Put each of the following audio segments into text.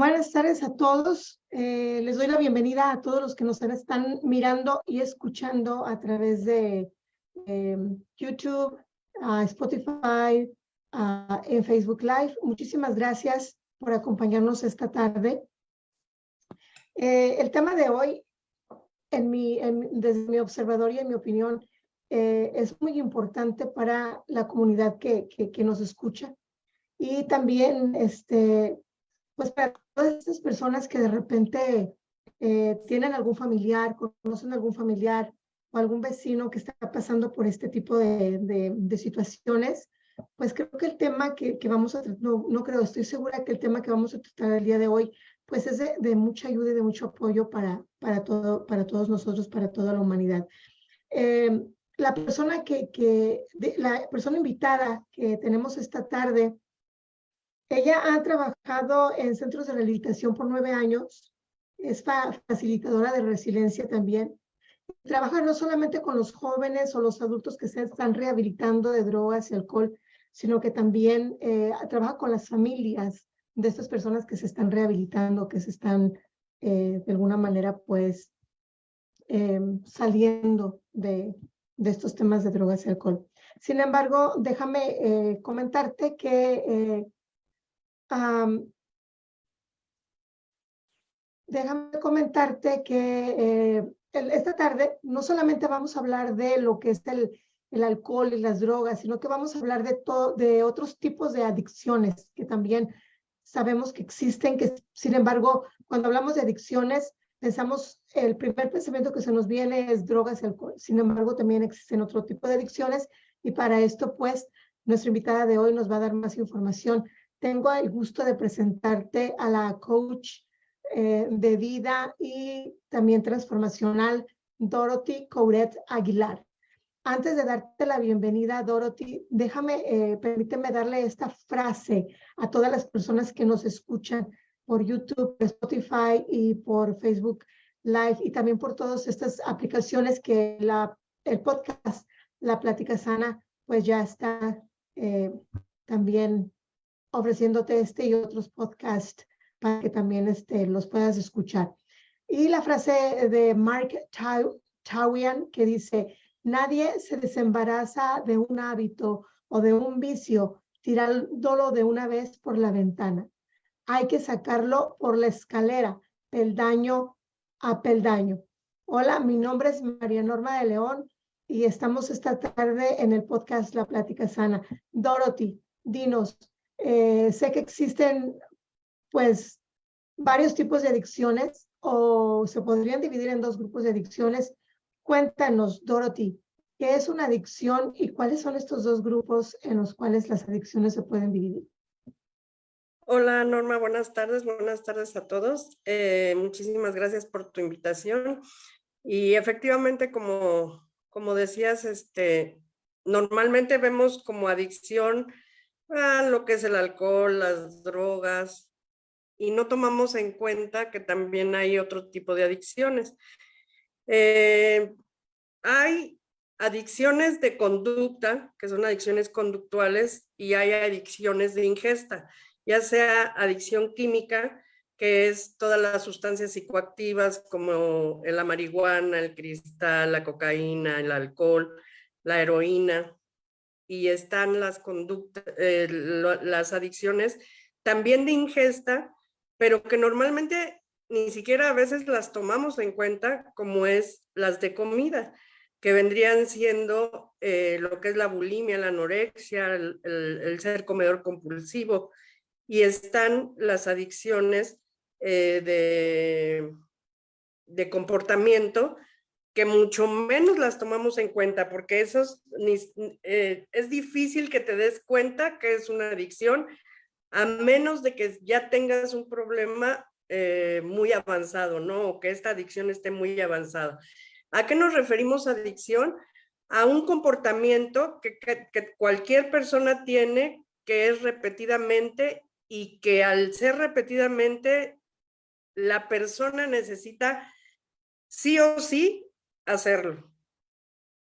Buenas tardes a todos. Les doy la bienvenida a todos los que nos están mirando y escuchando a través de YouTube, Spotify, en Facebook Live. Muchísimas gracias por acompañarnos esta tarde. El tema de hoy, desde mi observador y en mi opinión, es muy importante para la comunidad que nos escucha. Y también, pues para todas estas personas que de repente tienen algún familiar, conocen algún familiar o algún vecino que está pasando por este tipo de situaciones, pues creo que el tema que vamos a tratar, no creo, estoy segura que el tema que vamos a tratar el día de hoy, pues es de mucha ayuda y de mucho apoyo para todos nosotros, para toda la humanidad. La persona la persona invitada que tenemos esta tarde, ella ha trabajado en centros de rehabilitación por 9 años, es facilitadora de resiliencia también. Trabaja no solamente con los jóvenes o los adultos que se están rehabilitando de drogas y alcohol, sino que también trabaja con las familias de estas personas que se están rehabilitando, que se están de alguna manera pues saliendo de estos temas de drogas y alcohol. Sin embargo, déjame comentarte que esta tarde no solamente vamos a hablar de lo que es el alcohol y las drogas, sino que vamos a hablar de otros tipos de adicciones que también sabemos que existen, que sin embargo, cuando hablamos de adicciones, el primer pensamiento que se nos viene es drogas y alcohol. Sin embargo, también existen otro tipo de adicciones y para esto, pues, nuestra invitada de hoy nos va a dar más información. Tengo el gusto de presentarte a la coach de vida y también transformacional, Dorothy Couret Aguilar. Antes de darte la bienvenida, Dorothy, permíteme darle esta frase a todas las personas que nos escuchan por YouTube, por Spotify y por Facebook Live y también por todas estas aplicaciones que el podcast, La Plática Sana, pues ya está también ofreciéndote y otros podcasts para que también los puedas escuchar. Y la frase de Mark Tawian que dice, nadie se desembaraza de un hábito o de un vicio tirándolo de una vez por la ventana. Hay que sacarlo por la escalera, peldaño a peldaño. Hola, mi nombre es María Norma de León y estamos esta tarde en el podcast La Plática Sana. Dorothy, dinos, sé que existen pues varios tipos de adicciones o se podrían dividir en dos grupos de adicciones. Cuéntanos, Dorothy, ¿qué es una adicción y cuáles son estos dos grupos en los cuales las adicciones se pueden dividir? Hola Norma, buenas tardes a todos. Muchísimas gracias por tu invitación. Y efectivamente, como decías, normalmente vemos como adicción a lo que es el alcohol, las drogas, y no tomamos en cuenta que también hay otro tipo de adicciones. Hay adicciones de conducta, que son adicciones conductuales, y hay adicciones de ingesta, ya sea adicción química, que es todas las sustancias psicoactivas como la marihuana, el cristal, la cocaína, el alcohol, la heroína, y están las adicciones también de ingesta, pero que normalmente ni siquiera a veces las tomamos en cuenta, como es las de comida, que vendrían siendo lo que es la bulimia, la anorexia, el ser comedor compulsivo, y están las adicciones de comportamiento, que mucho menos las tomamos en cuenta, porque es difícil que te des cuenta que es una adicción, a menos de que ya tengas un problema muy avanzado, ¿no? O que esta adicción esté muy avanzada. ¿A qué nos referimos adicción? A un comportamiento que cualquier persona tiene, que es repetidamente, y que al ser repetidamente, la persona necesita sí o sí hacerlo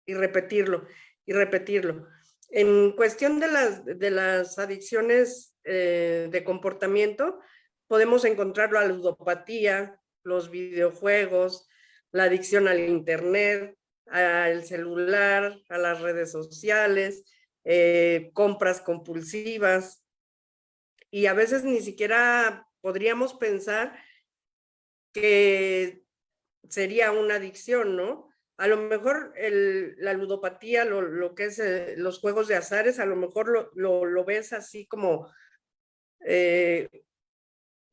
y repetirlo y repetirlo. En cuestión de las adicciones de comportamiento, podemos encontrar la ludopatía, los videojuegos, la adicción al internet, al celular, a las redes sociales, compras compulsivas, y a veces ni siquiera podríamos pensar que sería una adicción, ¿no? A lo mejor la ludopatía, lo que es los juegos de azares, a lo mejor lo ves así como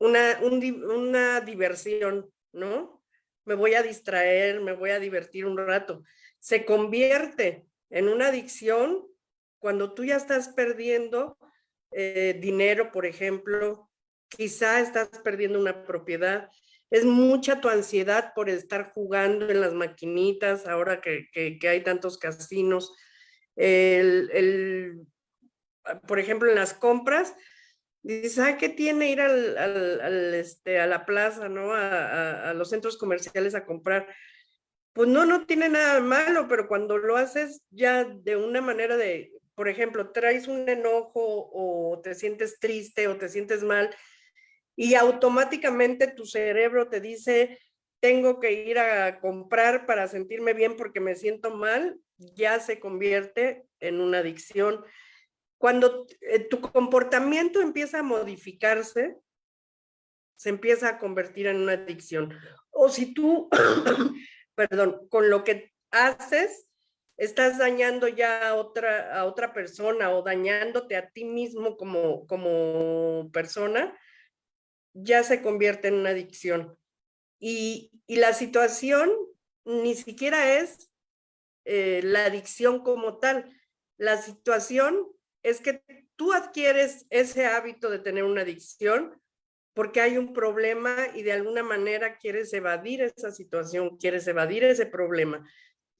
una diversión, ¿no? Me voy a distraer, me voy a divertir un rato. Se convierte en una adicción cuando tú ya estás perdiendo dinero, por ejemplo, quizá estás perdiendo una propiedad. Es mucha tu ansiedad por estar jugando en las maquinitas, ahora que hay tantos casinos. Por ejemplo, en las compras, dices, ay, ¿qué tiene ir a la plaza, ¿no? A los centros comerciales a comprar? Pues no tiene nada malo, pero cuando lo haces ya de una manera de, por ejemplo, traes un enojo o te sientes triste o te sientes mal y automáticamente tu cerebro te dice, tengo que ir a comprar para sentirme bien porque me siento mal, ya se convierte en una adicción. Cuando tu comportamiento empieza a modificarse, se empieza a convertir en una adicción. O si tú, perdón, con lo que haces, estás dañando ya a otra persona o dañándote a ti mismo como persona, ya se convierte en una adicción. Y la situación ni siquiera es la adicción como tal. La situación es que tú adquieres ese hábito de tener una adicción porque hay un problema y de alguna manera quieres evadir esa situación, quieres evadir ese problema.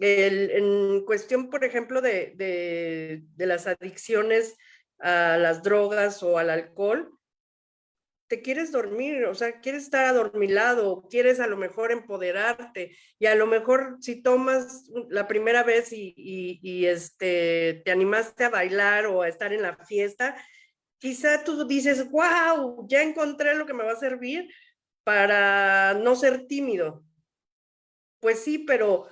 En cuestión, por ejemplo, de las adicciones a las drogas o al alcohol, te quieres dormir, o sea, quieres estar adormilado, quieres a lo mejor empoderarte, y a lo mejor si tomas la primera vez te animaste a bailar o a estar en la fiesta, quizá tú dices, wow, ya encontré lo que me va a servir para no ser tímido. Pues sí, pero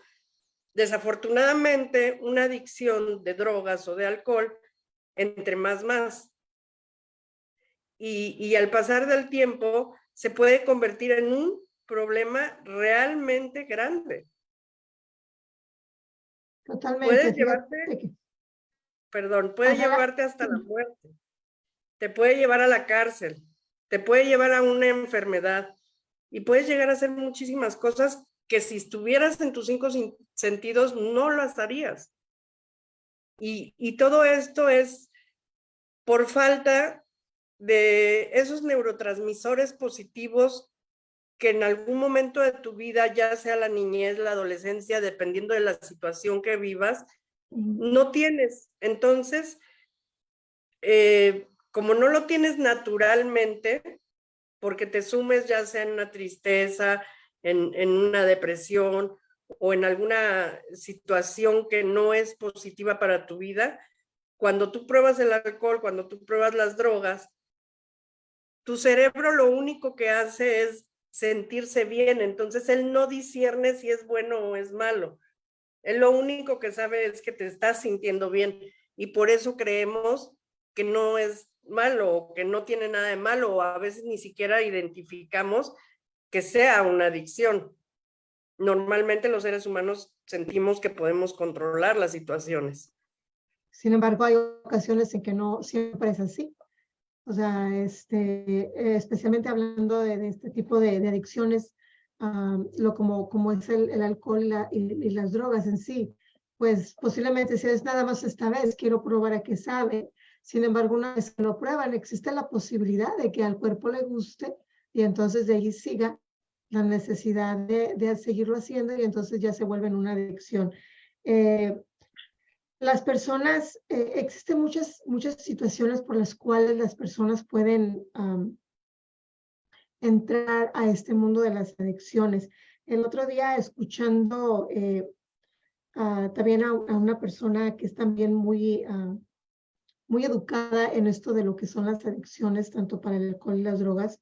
desafortunadamente una adicción de drogas o de alcohol, entre más. Y al pasar del tiempo se puede convertir en un problema realmente grande. Totalmente, Puedes fíjate llevarte, que, puede ajá, llevarte hasta la muerte, te puede llevar a la cárcel, te puede llevar a una enfermedad y puedes llegar a hacer muchísimas cosas que si estuvieras en tus 5 sentidos no las harías. Y todo esto es por falta de esos neurotransmisores positivos que en algún momento de tu vida, ya sea la niñez, la adolescencia, dependiendo de la situación que vivas, no tienes. Entonces, como no lo tienes naturalmente, porque te sumes ya sea en una tristeza, en una depresión o en alguna situación que no es positiva para tu vida, cuando tú pruebas el alcohol, cuando tú pruebas las drogas, tu cerebro lo único que hace es sentirse bien, entonces él no discierne si es bueno o es malo. Él lo único que sabe es que te estás sintiendo bien y por eso creemos que no es malo, que no tiene nada de malo, o a veces ni siquiera identificamos que sea una adicción. Normalmente los seres humanos sentimos que podemos controlar las situaciones. sin embargo, hay ocasiones en que no siempre es así. O sea, especialmente hablando de este tipo de adicciones, como es el alcohol y las drogas en sí, pues posiblemente si es nada más esta vez, quiero probar a qué sabe. Sin embargo, una vez que lo prueban, existe la posibilidad de que al cuerpo le guste y entonces de ahí siga la necesidad de seguirlo haciendo y entonces ya se vuelve una adicción. Las personas, existen muchas situaciones por las cuales las personas pueden entrar a este mundo de las adicciones. El otro día escuchando también a una persona que es también muy educada en esto de lo que son las adicciones, tanto para el alcohol y las drogas,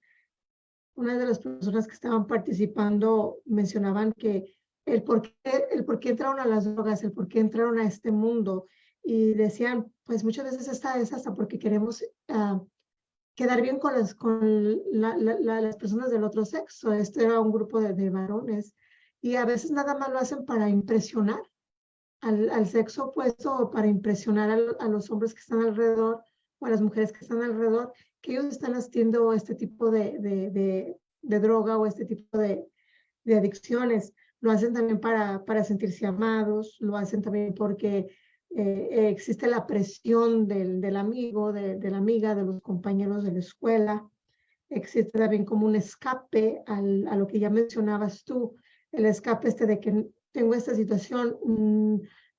una de las personas que estaban participando mencionaban que el por qué entraron a las drogas, el por qué entraron a este mundo, y decían, pues muchas veces esta es hasta porque queremos quedar bien con las personas del otro sexo. Este era un grupo de varones, y a veces nada más lo hacen para impresionar al sexo opuesto o para impresionar a los hombres que están alrededor o a las mujeres que están alrededor, que ellos están haciendo este tipo de droga o este tipo de adicciones. Lo hacen también para sentirse amados, lo hacen también porque existe la presión del amigo, de la amiga, de los compañeros de la escuela. Existe también como un escape a lo que ya mencionabas tú, el escape de que tengo esta situación,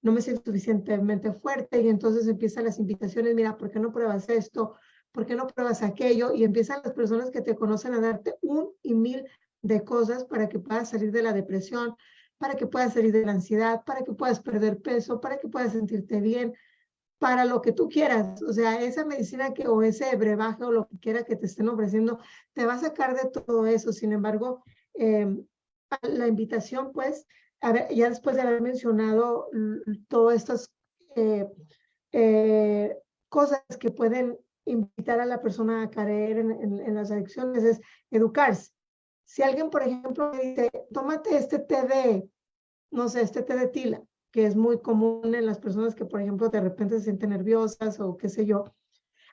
no me siento suficientemente fuerte, y entonces empiezan las invitaciones, mira, ¿por qué no pruebas esto? ¿Por qué no pruebas aquello? Y empiezan las personas que te conocen a darte un y mil de cosas para que puedas salir de la depresión, para que puedas salir de la ansiedad, para que puedas perder peso, para que puedas sentirte bien, para lo que tú quieras. O sea, esa medicina o ese brebaje o lo que quiera que te estén ofreciendo, te va a sacar de todo eso. Sin embargo, la invitación, pues, a ver, ya después de haber mencionado todas estas eh, eh, cosas que pueden invitar a la persona a caer en las adicciones, es educarse. Si alguien, por ejemplo, me dice, tómate este té no sé, este té de tila, que es muy común en las personas que, por ejemplo, de repente se sienten nerviosas o qué sé yo,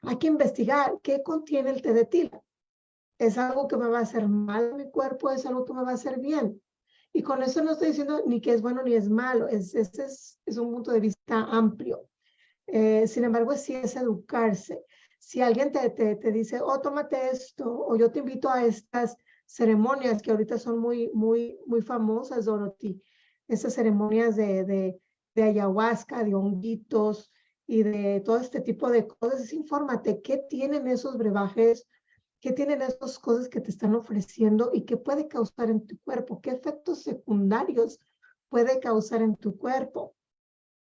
hay que investigar qué contiene el té de tila. ¿Es algo que me va a hacer mal a mi cuerpo? ¿Es algo que me va a hacer bien? Y con eso no estoy diciendo ni que es bueno ni es malo, es un punto de vista amplio. Sin embargo, sí es educarse. Si alguien te dice, oh, tómate esto, o yo te invito a estas ceremonias que ahorita son muy famosas, Dorothy, esas ceremonias de ayahuasca, de honguitos y de todo este tipo de cosas, infórmate qué tienen esos brebajes, qué tienen esas cosas que te están ofreciendo y qué puede causar en tu cuerpo, qué efectos secundarios puede causar en tu cuerpo.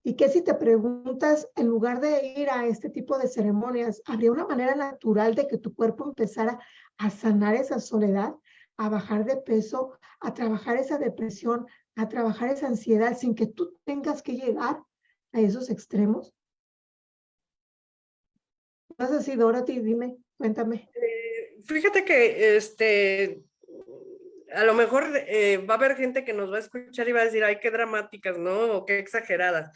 Y que si te preguntas, en lugar de ir a este tipo de ceremonias, ¿habría una manera natural de que tu cuerpo empezara a sanar esa soledad, a bajar de peso, a trabajar esa depresión, a trabajar esa ansiedad sin que tú tengas que llegar a esos extremos? No es así, Dorothy, dime, cuéntame. Fíjate que a lo mejor va a haber gente que nos va a escuchar y va a decir, ay, qué dramáticas, ¿no? O qué exageradas.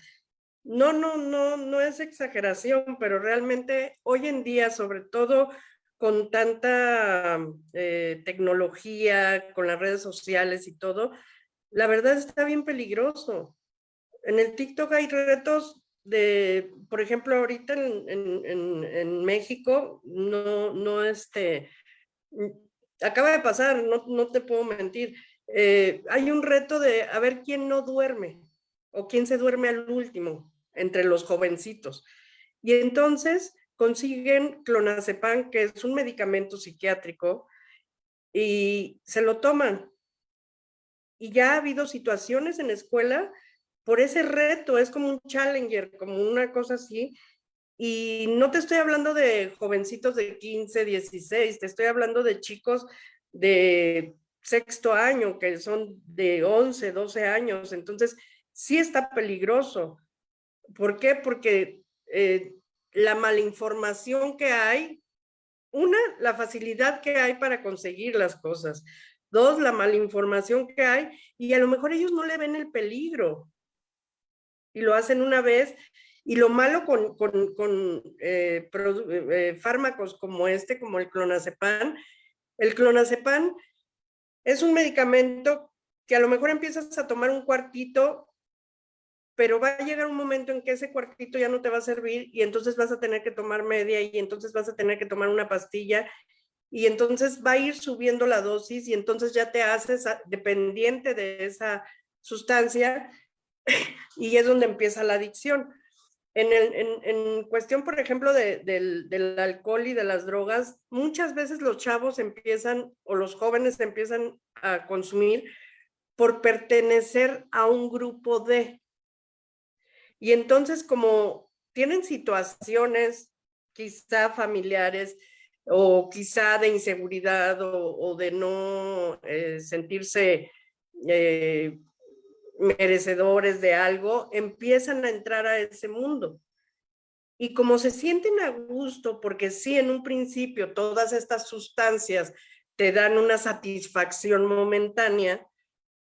No es exageración, pero realmente hoy en día, sobre todo con tanta tecnología, con las redes sociales y todo, la verdad está bien peligroso. En el TikTok hay retos por ejemplo, ahorita en México, acaba de pasar, no te puedo mentir. Hay un reto de a ver quién no duerme o quién se duerme al último entre los jovencitos. Y entonces consiguen clonazepam, que es un medicamento psiquiátrico, y se lo toman. Y ya ha habido situaciones en la escuela por ese reto, es como un challenger, como una cosa así. Y no te estoy hablando de jovencitos de 15, 16, te estoy hablando de chicos de sexto año, que son de 11, 12 años. Entonces, sí está peligroso. ¿Por qué? Porque la malinformación que hay, una, la facilidad que hay para conseguir las cosas. Dos, la malinformación que hay, y a lo mejor ellos no le ven el peligro y lo hacen una vez. Y lo malo con fármacos como como el clonazepam es un medicamento que a lo mejor empiezas a tomar un cuartito, pero va a llegar un momento en que ese cuartito ya no te va a servir y entonces vas a tener que tomar media y entonces vas a tener que tomar una pastilla y entonces va a ir subiendo la dosis y entonces ya te haces dependiente de esa sustancia y es donde empieza la adicción. En cuestión, por ejemplo, del alcohol y de las drogas, muchas veces los chavos empiezan o los jóvenes empiezan a consumir por pertenecer a un grupo de. Y entonces como tienen situaciones quizá familiares, o quizá de inseguridad o de no sentirse merecedores de algo, empiezan a entrar a ese mundo. Y como se sienten a gusto, porque sí, en un principio todas estas sustancias te dan una satisfacción momentánea,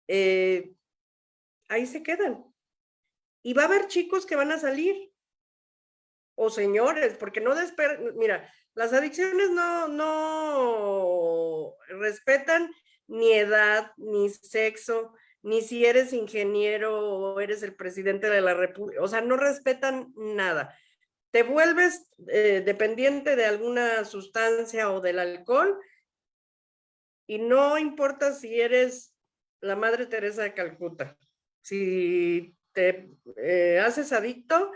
ahí se quedan. Y va a haber chicos que van a salir, o señores, porque no mira, las adicciones no respetan ni edad, ni sexo, ni si eres ingeniero o eres el presidente de la república, o sea, no respetan nada. Te vuelves dependiente de alguna sustancia o del alcohol y no importa si eres la Madre Teresa de Calcuta. Si te haces adicto,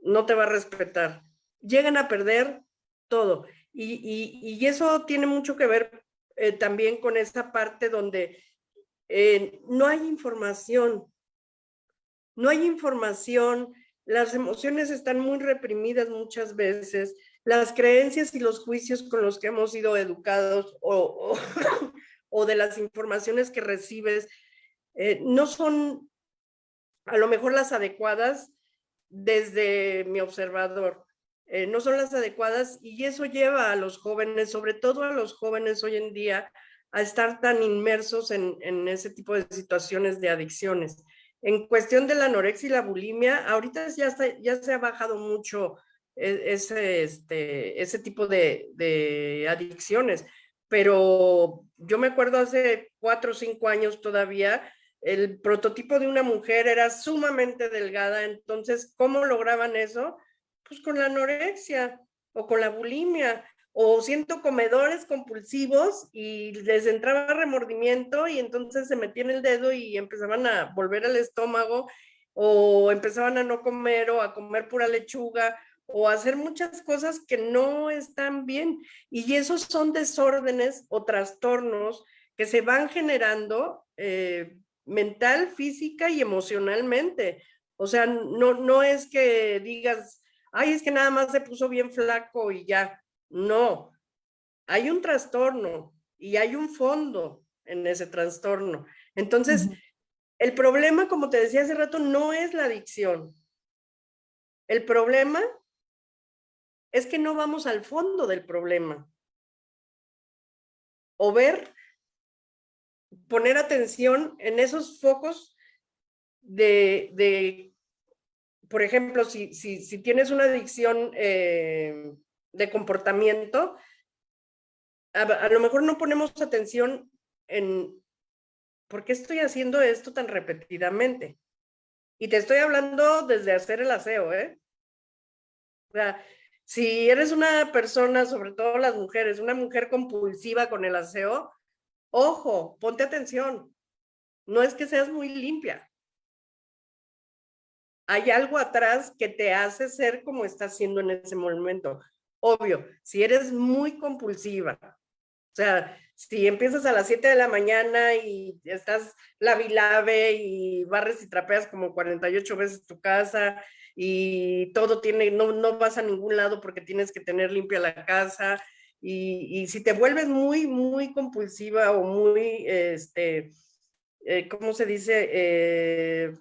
no te va a respetar. Llegan a perder todo. Y eso tiene mucho que ver también con esa parte donde no hay información. No hay información, las emociones están muy reprimidas muchas veces, las creencias y los juicios con los que hemos sido educados o de las informaciones que recibes no son a lo mejor las adecuadas desde mi observador. No son las adecuadas y eso lleva a los jóvenes, sobre todo a los jóvenes hoy en día, a estar tan inmersos en ese tipo de situaciones de adicciones. En cuestión de la anorexia y la bulimia, ahorita ya se ha bajado mucho ese tipo de adicciones, pero yo me acuerdo hace 4 o 5 años todavía, el prototipo de una mujer era sumamente delgada, entonces, ¿cómo lograban eso? Pues con la anorexia o con la bulimia, o siendo comedores compulsivos y les entraba remordimiento y entonces se metían el dedo y empezaban a volver al estómago o empezaban a no comer o a comer pura lechuga o a hacer muchas cosas que no están bien. Y esos son desórdenes o trastornos que se van generando mental, física y emocionalmente. O sea, no es que digas, ay, es que nada más se puso bien flaco y ya. No, hay un trastorno y hay un fondo en ese trastorno. Entonces, el problema, como te decía hace rato, no es la adicción. El problema es que no vamos al fondo del problema. O poner atención en esos focos por ejemplo, si tienes una adicción de comportamiento, a lo mejor no ponemos atención en por qué estoy haciendo esto tan repetidamente. Y te estoy hablando desde hacer el aseo, ¿eh? O sea, si eres una persona, sobre todo las mujeres, una mujer compulsiva con el aseo, ojo, ponte atención. No es que seas muy limpia. Hay algo atrás que te hace ser como estás siendo en ese momento. Obvio, si eres muy compulsiva, o sea, si empiezas a las 7 de la mañana y estás lave y barres y trapeas como 48 veces tu casa y todo no vas a ningún lado porque tienes que tener limpia la casa y si te vuelves muy compulsiva o muy, ¿cómo se dice?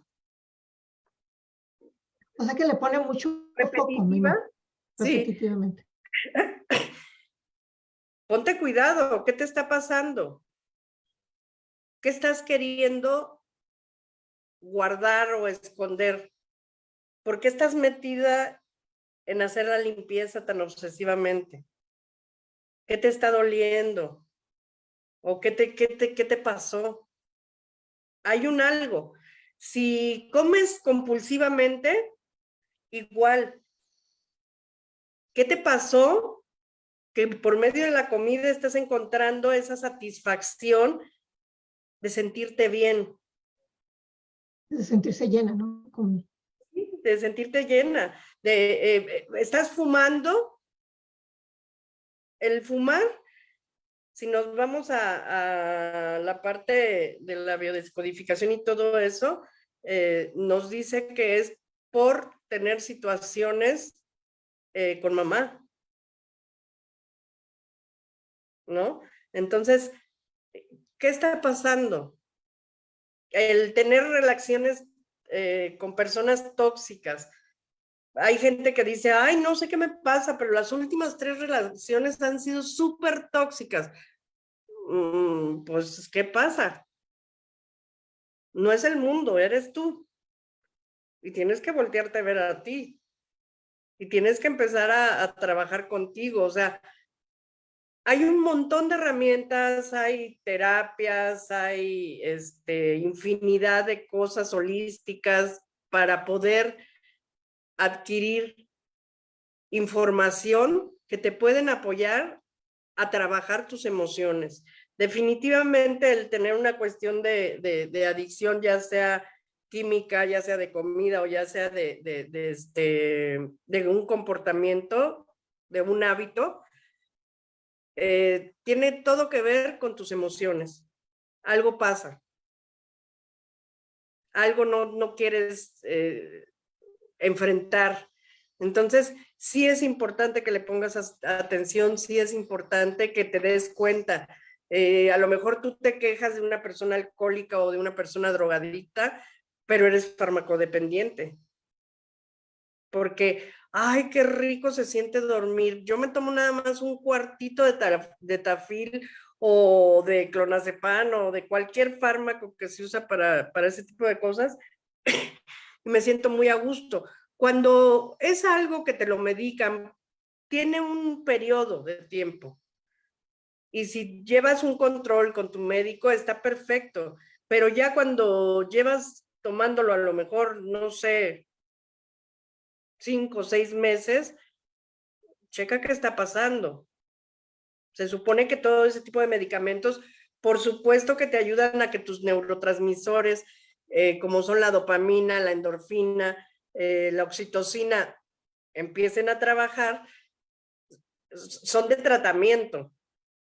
O sea que le pone mucho foco, Repetitiva, sí. repetitivamente. Ponte cuidado, ¿qué te está pasando? ¿Qué estás queriendo guardar o esconder? ¿Por qué estás metida en hacer la limpieza tan obsesivamente? ¿Qué te está doliendo? ¿O qué te pasó? Hay un algo. Si comes compulsivamente, igual. ¿Qué te pasó? Que por medio de la comida estás encontrando esa satisfacción de sentirte bien. De sentirse llena, ¿no? De sentirte llena. Estás fumando. El fumar, si nos vamos a la parte de la biodescodificación y todo eso, nos dice que es por tener situaciones con mamá. ¿no? Entonces, ¿qué está pasando? El tener relaciones con personas tóxicas. Hay gente que dice, ay, no sé qué me pasa, pero las últimas 3 relaciones han sido súper tóxicas. Pues, ¿qué pasa? No es el mundo, eres tú. Y tienes que voltearte a ver a ti. Y tienes que empezar a trabajar contigo. O sea, hay un montón de herramientas, hay terapias, hay infinidad de cosas holísticas para poder adquirir información que te pueden apoyar a trabajar tus emociones. Definitivamente el tener una cuestión de adicción, ya sea química, ya sea de comida o ya sea de un comportamiento, de un hábito, tiene todo que ver con tus emociones. Algo pasa. Algo no quieres enfrentar. Entonces, sí es importante que le pongas atención, sí es importante que te des cuenta. A lo mejor tú te quejas de una persona alcohólica o de una persona drogadicta, pero eres farmacodependiente. Porque, ay, qué rico se siente dormir. Yo me tomo nada más un cuartito de Tafil o de clonazepam o de cualquier fármaco que se usa para ese tipo de cosas y me siento muy a gusto. Cuando es algo que te lo medican, tiene un periodo de tiempo. Y si llevas un control con tu médico, está perfecto. Pero ya cuando llevas tomándolo a lo mejor, no sé, 5 o 6 meses, checa qué está pasando. Se supone que todo ese tipo de medicamentos, por supuesto que te ayudan a que tus neurotransmisores, como son la dopamina, la endorfina, la oxitocina, empiecen a trabajar, son de tratamiento.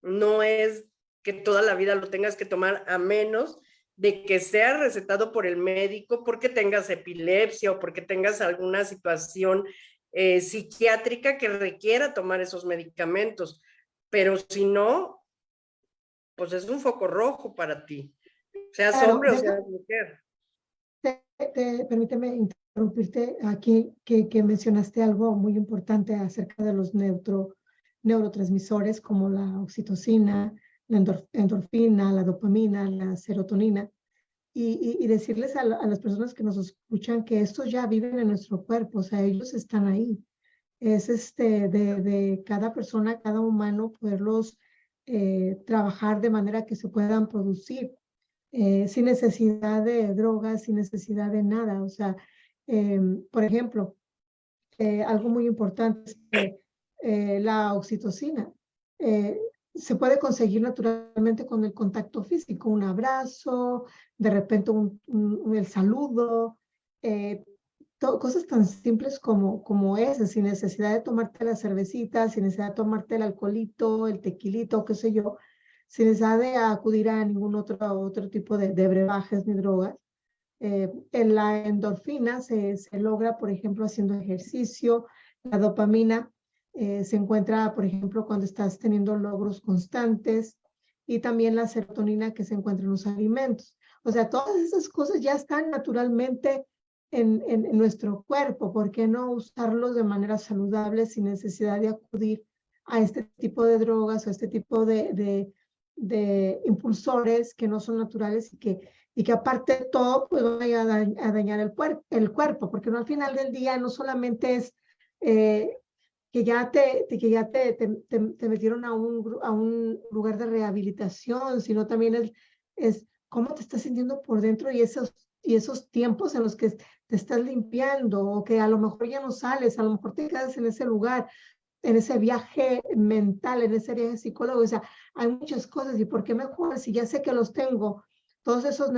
No es que toda la vida lo tengas que tomar, a menos de que sea recetado por el médico porque tengas epilepsia o porque tengas alguna situación psiquiátrica que requiera tomar esos medicamentos. Pero si no, pues es un foco rojo para ti, seas Claro, hombre o seas mujer. permíteme interrumpirte aquí, que mencionaste algo muy importante acerca de los neurotransmisores como la oxitocina, la endorfina, la dopamina, la serotonina, y decirles a las personas que nos escuchan que estos ya viven en nuestro cuerpo, o sea, ellos están ahí. Es de cada persona, cada humano, poderlos trabajar de manera que se puedan producir sin necesidad de drogas, sin necesidad de nada. O sea, por ejemplo, algo muy importante es que la oxitocina eh, se puede conseguir naturalmente con el contacto físico, un abrazo, de repente el saludo, eh, cosas tan simples como ese, sin necesidad de tomarte la cervecita, sin necesidad de tomarte el alcoholito, el tequilito, qué sé yo, sin necesidad de acudir a ningún otro tipo de brebajes ni drogas. En la endorfina se logra, por ejemplo, haciendo ejercicio. La dopamina se encuentra, por ejemplo, cuando estás teniendo logros constantes, y también la serotonina que se encuentra en los alimentos. O sea, todas esas cosas ya están naturalmente en nuestro cuerpo. ¿Por qué no usarlos de manera saludable sin necesidad de acudir a este tipo de drogas o este tipo de impulsores que no son naturales y que aparte de todo, pues vaya a dañar el cuerpo, porque no, al final del día no solamente es que ya te metieron a un lugar de rehabilitación, sino también es cómo te estás sintiendo por dentro y esos tiempos en los que te estás limpiando o que a lo mejor ya no sales, a lo mejor te quedas en ese lugar, en ese viaje mental, en ese viaje psicólogo. O sea, hay muchas cosas. ¿Y por qué mejor si ya sé que los tengo, todos esos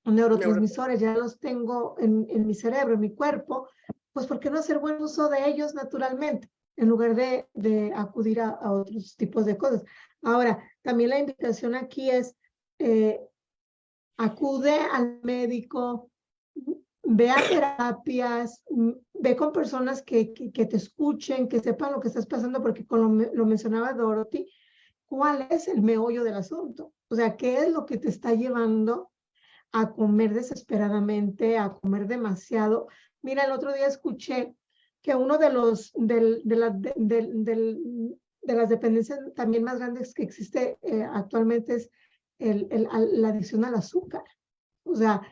neurotransmisores ya los tengo en mi cerebro, en mi cuerpo? Pues ¿por qué no hacer buen uso de ellos naturalmente en lugar de acudir a otros tipos de cosas? Ahora, también la invitación aquí es, acude al médico ve a terapias, ve con personas que te escuchen, que sepan lo que estás pasando, porque como lo mencionaba Dorothy, ¿cuál es el meollo del asunto? O sea, ¿qué es lo que te está llevando a comer desesperadamente, a comer demasiado? Mira, el otro día escuché que uno de los de las dependencias también más grandes que existe actualmente es la adicción al azúcar. O sea,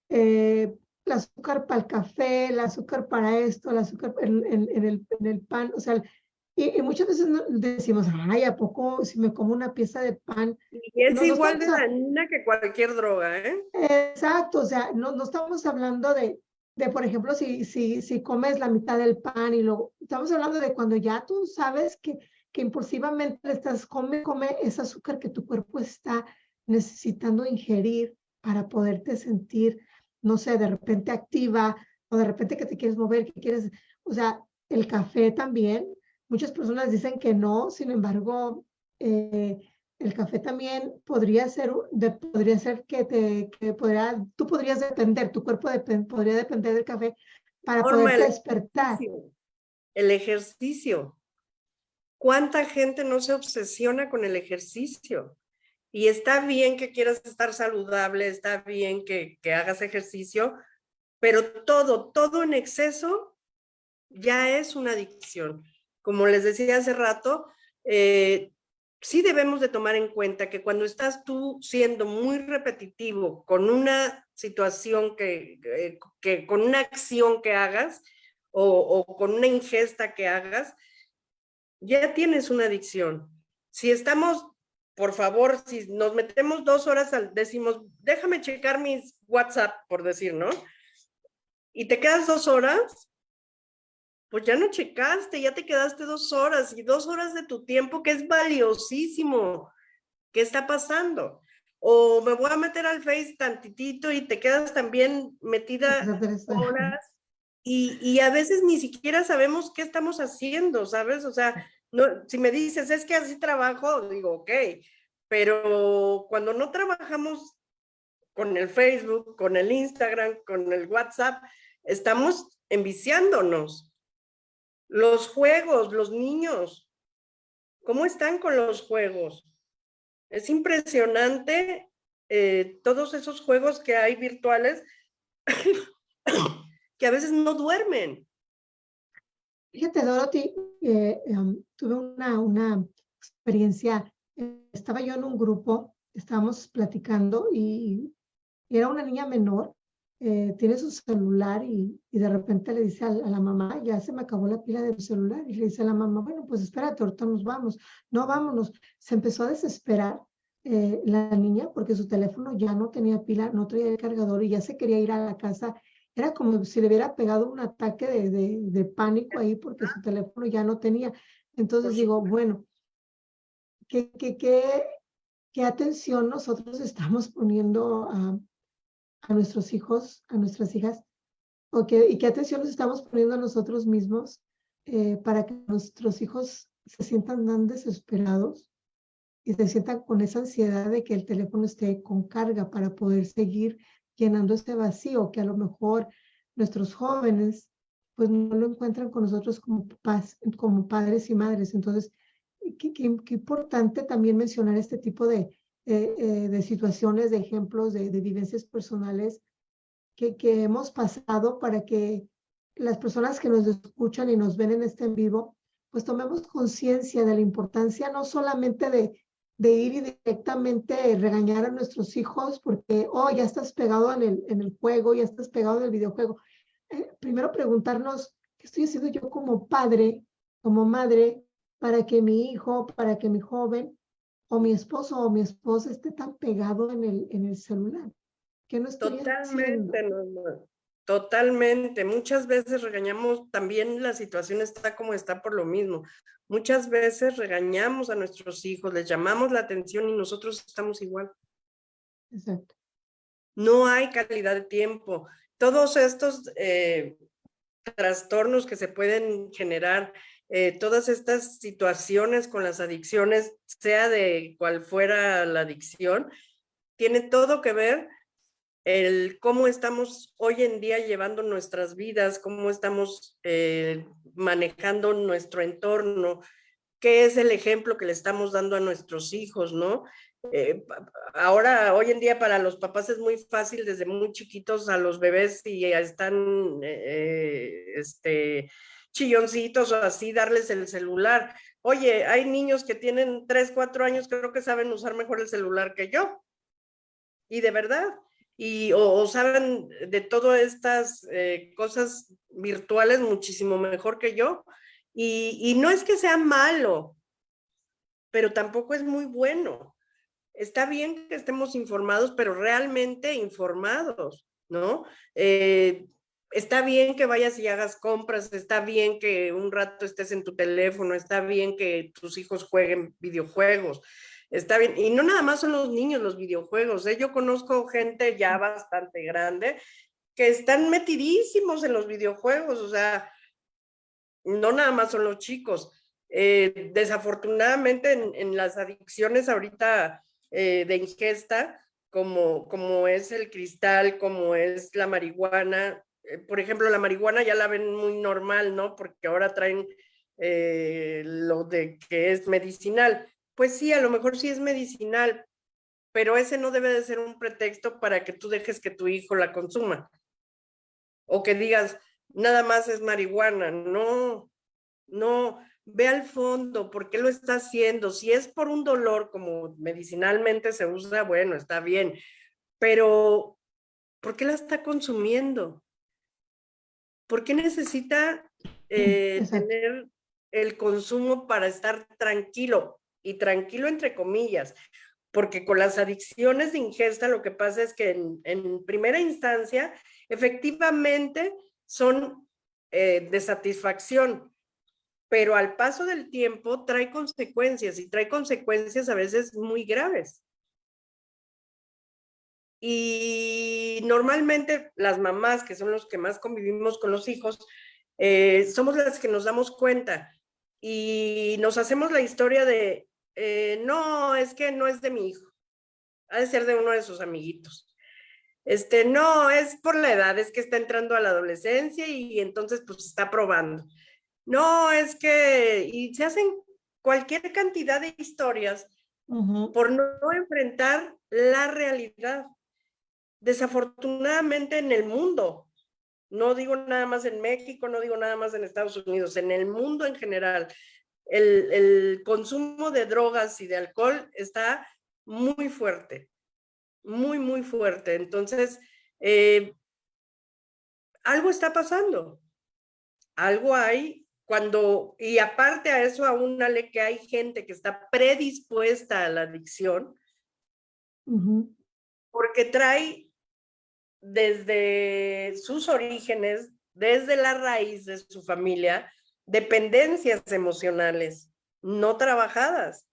el azúcar para el café, el azúcar para esto, el azúcar en el pan, o sea, y muchas veces decimos, ay, ¿a poco si me como una pieza de pan? Y es No igual estamos, de dañina que cualquier droga, ¿eh? exacto, o sea, no estamos hablando por ejemplo, si comes la mitad del pan y luego, estamos hablando de cuando ya tú sabes que impulsivamente le estás come ese azúcar que tu cuerpo está necesitando ingerir para poderte sentir, no sé, de repente activa o de repente que te quieres mover, que quieres, o sea, el café también. Muchas personas dicen que no, sin embargo, el café también podría ser, podría ser tú podrías depender, tu cuerpo podría depender del café para Norma, poderte despertar. el ejercicio. ¿Cuánta gente no se obsesiona con el ejercicio? Y está bien que quieras estar saludable, está bien que hagas ejercicio, pero todo en exceso ya es una adicción. Como les decía hace rato, sí debemos de tomar en cuenta que cuando estás tú siendo muy repetitivo con una situación con una acción que hagas o con una ingesta que hagas, ya tienes una adicción. Si estamos, por favor, si nos metemos 2 horas, decimos, déjame checar mis WhatsApp, por decir, ¿no? Y te quedas 2 horas, pues ya no checaste, ya te quedaste 2 horas y 2 horas de tu tiempo que es valiosísimo. ¿Qué está pasando? O me voy a meter al Face tantitito y te quedas también metida horas y a veces ni siquiera sabemos qué estamos haciendo, ¿sabes? O sea, no, si me dices, es que así trabajo, digo, ok, pero cuando no trabajamos con el Facebook, con el Instagram, con el WhatsApp, estamos enviciándonos. Los juegos, los niños, ¿cómo están con los juegos? Es impresionante todos esos juegos que hay virtuales que a veces no duermen. Fíjate, Dorothy, tuve una experiencia, estaba yo en un grupo, estábamos platicando y era una niña menor, tiene su celular y de repente le dice a la mamá, ya se me acabó la pila del celular, y le dice a la mamá, bueno, pues espérate, ahorita nos vamos, no, vámonos. Se empezó a desesperar la niña porque su teléfono ya no tenía pila, no traía el cargador y ya se quería ir a la casa. Era como si le hubiera pegado un ataque de pánico ahí porque su teléfono ya no tenía. Entonces digo, bueno, ¿qué, qué, qué, qué atención nosotros estamos poniendo a nuestros hijos, a nuestras hijas, y qué atención nos estamos poniendo a nosotros mismos para que nuestros hijos se sientan tan desesperados y se sientan con esa ansiedad de que el teléfono esté con carga para poder seguir llenando este vacío que a lo mejor nuestros jóvenes pues no lo encuentran con nosotros como papás, como padres y madres. Entonces, qué importante también mencionar este tipo de situaciones, de ejemplos, de vivencias personales que hemos pasado para que las personas que nos escuchan y nos ven en este en vivo, pues tomemos conciencia de la importancia no solamente de ir y directamente regañar a nuestros hijos porque, oh, ya estás pegado en el juego, ya estás pegado en el videojuego. Primero preguntarnos, ¿qué estoy haciendo yo como padre, como madre, para que mi hijo, para que mi joven o mi esposo o mi esposa esté tan pegado en el celular? ¿Qué no estoy haciendo? Totalmente, Norma. Totalmente. Muchas veces regañamos, también la situación está como está por lo mismo. Muchas veces regañamos a nuestros hijos, les llamamos la atención y nosotros estamos igual. Exacto. No hay calidad de tiempo. Todos estos trastornos que se pueden generar, todas estas situaciones con las adicciones, sea de cual fuera la adicción, tiene todo que ver el cómo estamos hoy en día llevando nuestras vidas, cómo estamos manejando nuestro entorno, qué es el ejemplo que le estamos dando a nuestros hijos, ¿no? Ahora, hoy en día para los papás es muy fácil desde muy chiquitos a los bebés y ya están chilloncitos o así, darles el celular. Oye, hay niños que tienen 3, 4 años, creo que saben usar mejor el celular que yo. Y de verdad, o saben de todas estas cosas virtuales muchísimo mejor que yo. Y no es que sea malo, pero tampoco es muy bueno. Está bien que estemos informados, pero realmente informados, ¿no? Está bien que vayas y hagas compras, está bien que un rato estés en tu teléfono, está bien que tus hijos jueguen videojuegos, está bien. Y no nada más son los niños los videojuegos, ¿eh? Yo conozco gente ya bastante grande que están metidísimos en los videojuegos, o sea, no nada más son los chicos. Desafortunadamente en las adicciones ahorita de ingesta, como es el cristal, como es la marihuana, por ejemplo, la marihuana ya la ven muy normal, ¿no? Porque ahora traen lo de que es medicinal. Pues sí, a lo mejor sí es medicinal, pero ese no debe de ser un pretexto para que tú dejes que tu hijo la consuma. O que digas, nada más es marihuana. No, no, ve al fondo, ¿por qué lo está haciendo? Si es por un dolor como medicinalmente se usa, bueno, está bien, pero ¿por qué la está consumiendo? ¿Por qué necesita Exacto. tener el consumo para estar tranquilo? Y tranquilo entre comillas, porque con las adicciones de ingesta lo que pasa es que en primera instancia efectivamente son de satisfacción, pero al paso del tiempo trae consecuencias y trae consecuencias a veces muy graves. Y normalmente las mamás, que son los que más convivimos con los hijos, somos las que nos damos cuenta y nos hacemos la historia de, no, es que no es de mi hijo, ha de ser de uno de sus amiguitos. No, es por la edad, es que está entrando a la adolescencia y entonces pues está probando. No, es que, y se hacen cualquier cantidad de historias por no enfrentar la realidad. Desafortunadamente en el mundo, no digo nada más en México, no digo nada más en Estados Unidos, en el mundo en general, el consumo de drogas y de alcohol está muy fuerte, muy, muy fuerte. Entonces, algo está pasando. Algo hay y aparte a eso aúnale que hay gente que está predispuesta a la adicción porque trae desde sus orígenes, desde la raíz de su familia, dependencias emocionales no trabajadas.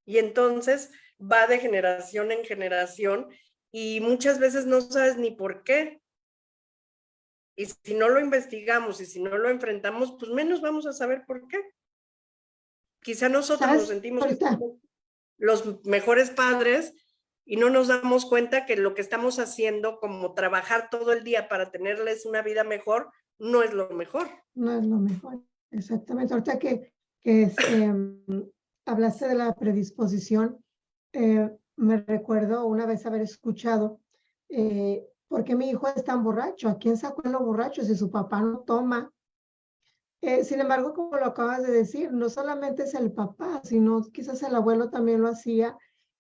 Y entonces va de generación en generación y muchas veces no sabes ni por qué. Y si no lo investigamos y si no lo enfrentamos, pues menos vamos a saber por qué. Quizá nosotros nos ¿Sabes? sentimos que Ahorita, somos los mejores padres y no nos damos cuenta que lo que estamos haciendo, como trabajar todo el día para tenerles una vida mejor, no es lo mejor. no es lo mejor. Exactamente. Ahorita hablaste de la predisposición, me recuerdo una vez haber escuchado, ¿por qué mi hijo es tan borracho? ¿A quién sacó en lo borracho si su papá no toma? Sin embargo, como lo acabas de decir, no solamente es el papá, sino quizás el abuelo también lo hacía.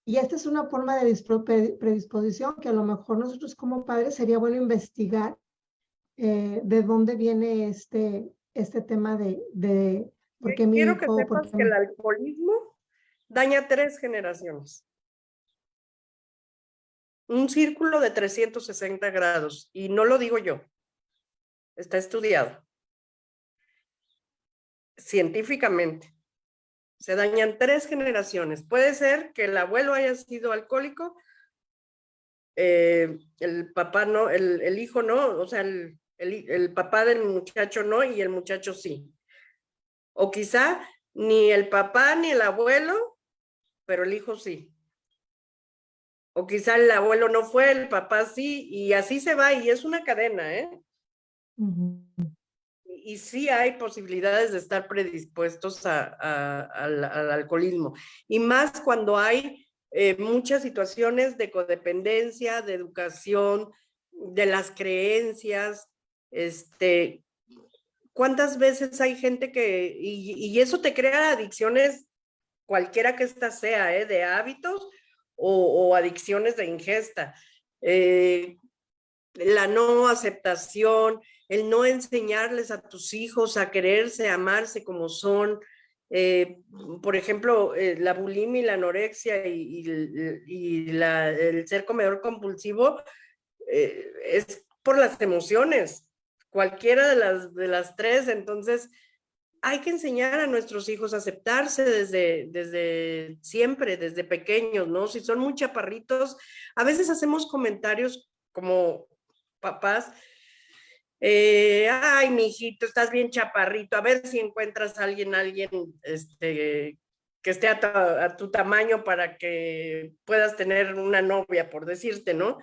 Y esta es una forma de predisposición que a lo mejor nosotros como padres sería bueno investigar de dónde viene este tema de por qué mi Quiero que hijo, por sepas qué que el alcoholismo daña 3 generaciones. Un círculo de 360 grados. Y no lo digo yo. Está estudiado científicamente. Se dañan 3 generaciones. Puede ser que el abuelo haya sido alcohólico, el papá no, el hijo no, o sea, el papá del muchacho no y el muchacho sí. O quizá ni el papá ni el abuelo, pero el hijo sí. o quizá el abuelo no fue, el papá sí, y así se va, y es una cadena, ¿eh? Ujú. Y sí hay posibilidades de estar predispuestos al alcoholismo. Y más cuando hay muchas situaciones de codependencia, de educación, de las creencias. ¿Cuántas veces hay gente y eso te crea adicciones, cualquiera que ésta sea, de hábitos o adicciones de ingesta? Eh, la no aceptación, el no enseñarles a tus hijos a quererse, a amarse como son. Eh, por ejemplo, la bulimia y la anorexia el ser comedor compulsivo es por las emociones, cualquiera de las tres. Entonces, hay que enseñar a nuestros hijos a aceptarse desde siempre, desde pequeños, ¿no? Si son muy chaparritos, a veces hacemos comentarios como papás, ay, mijito, estás bien chaparrito, a ver si encuentras a alguien que esté a tu tamaño para que puedas tener una novia, por decirte, ¿no?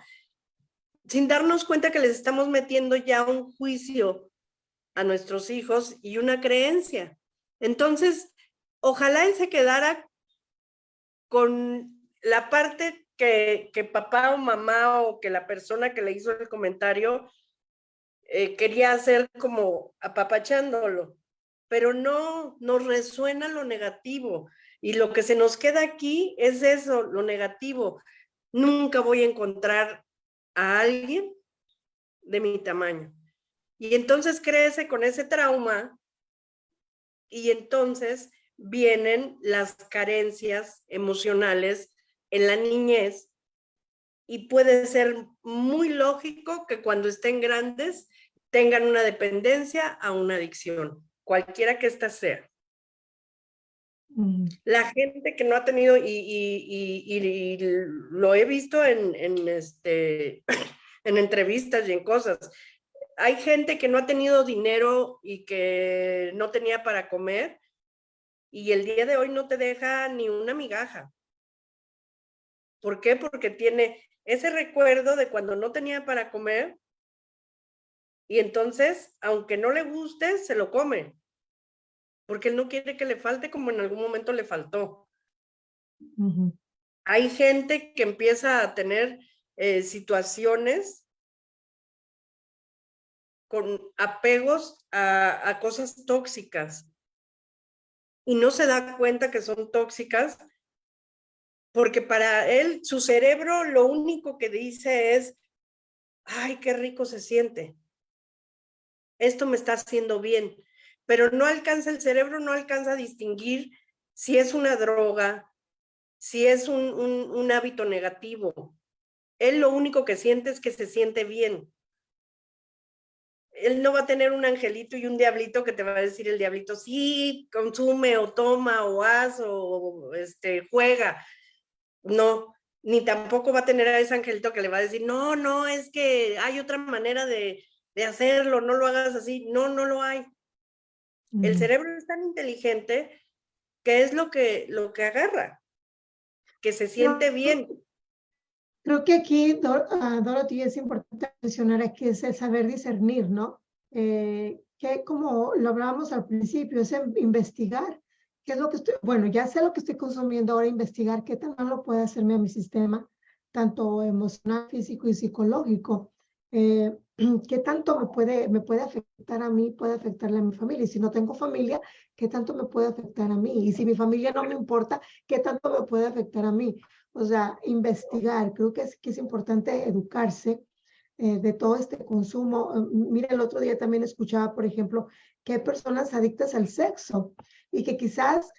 Sin darnos cuenta que les estamos metiendo ya un juicio a nuestros hijos y una creencia. Entonces, ojalá él se quedara con la parte que papá o mamá o que la persona que le hizo el comentario quería hacer como apapachándolo, pero no, nos resuena lo negativo y lo que se nos queda aquí es eso, lo negativo. Nunca voy a encontrar a alguien de mi tamaño. Y entonces crece con ese trauma y entonces vienen las carencias emocionales en la niñez y puede ser muy lógico que cuando estén grandes tengan una dependencia a una adicción, cualquiera que ésta sea. La gente que no ha tenido, y lo he visto en entrevistas y en cosas, hay gente que no ha tenido dinero y que no tenía para comer y el día de hoy no te deja ni una migaja. ¿Por qué? Porque tiene ese recuerdo de cuando no tenía para comer y entonces, aunque no le guste, se lo come, porque él no quiere que le falte como en algún momento le faltó. Hay gente que empieza a tener situaciones con apegos a cosas tóxicas y no se da cuenta que son tóxicas porque para él, su cerebro lo único que dice es, ay, qué rico se siente, esto me está haciendo bien, pero no alcanza, el cerebro no alcanza a distinguir si es una droga, si es un hábito negativo. Él lo único que siente es que se siente bien. Él no va a tener un angelito y un diablito que te va a decir el diablito, sí, consume o toma o haz o juega. No, ni tampoco va a tener a ese angelito que le va a decir, no, no, es que hay otra manera de hacerlo, no lo hagas así. No, no lo hay. El cerebro es tan inteligente que es lo que agarra, que se siente bien. Creo que aquí, Dorothy, es importante mencionar aquí es el saber discernir, ¿no? Que como lo hablábamos al principio, es investigar qué es lo que estoy, bueno, ya sé lo que estoy consumiendo, ahora investigar qué tan malo puede hacerme a mi sistema, tanto emocional, físico y psicológico. ¿Qué tanto me puede afectar a mí, puede afectarle a mi familia? Y si no tengo familia, ¿qué tanto me puede afectar a mí? Y si mi familia no me importa, ¿qué tanto me puede afectar a mí? O sea, investigar, creo que es importante educarse de todo este consumo. Mira, el otro día también escuchaba, por ejemplo, que hay personas adictas al sexo y que quizás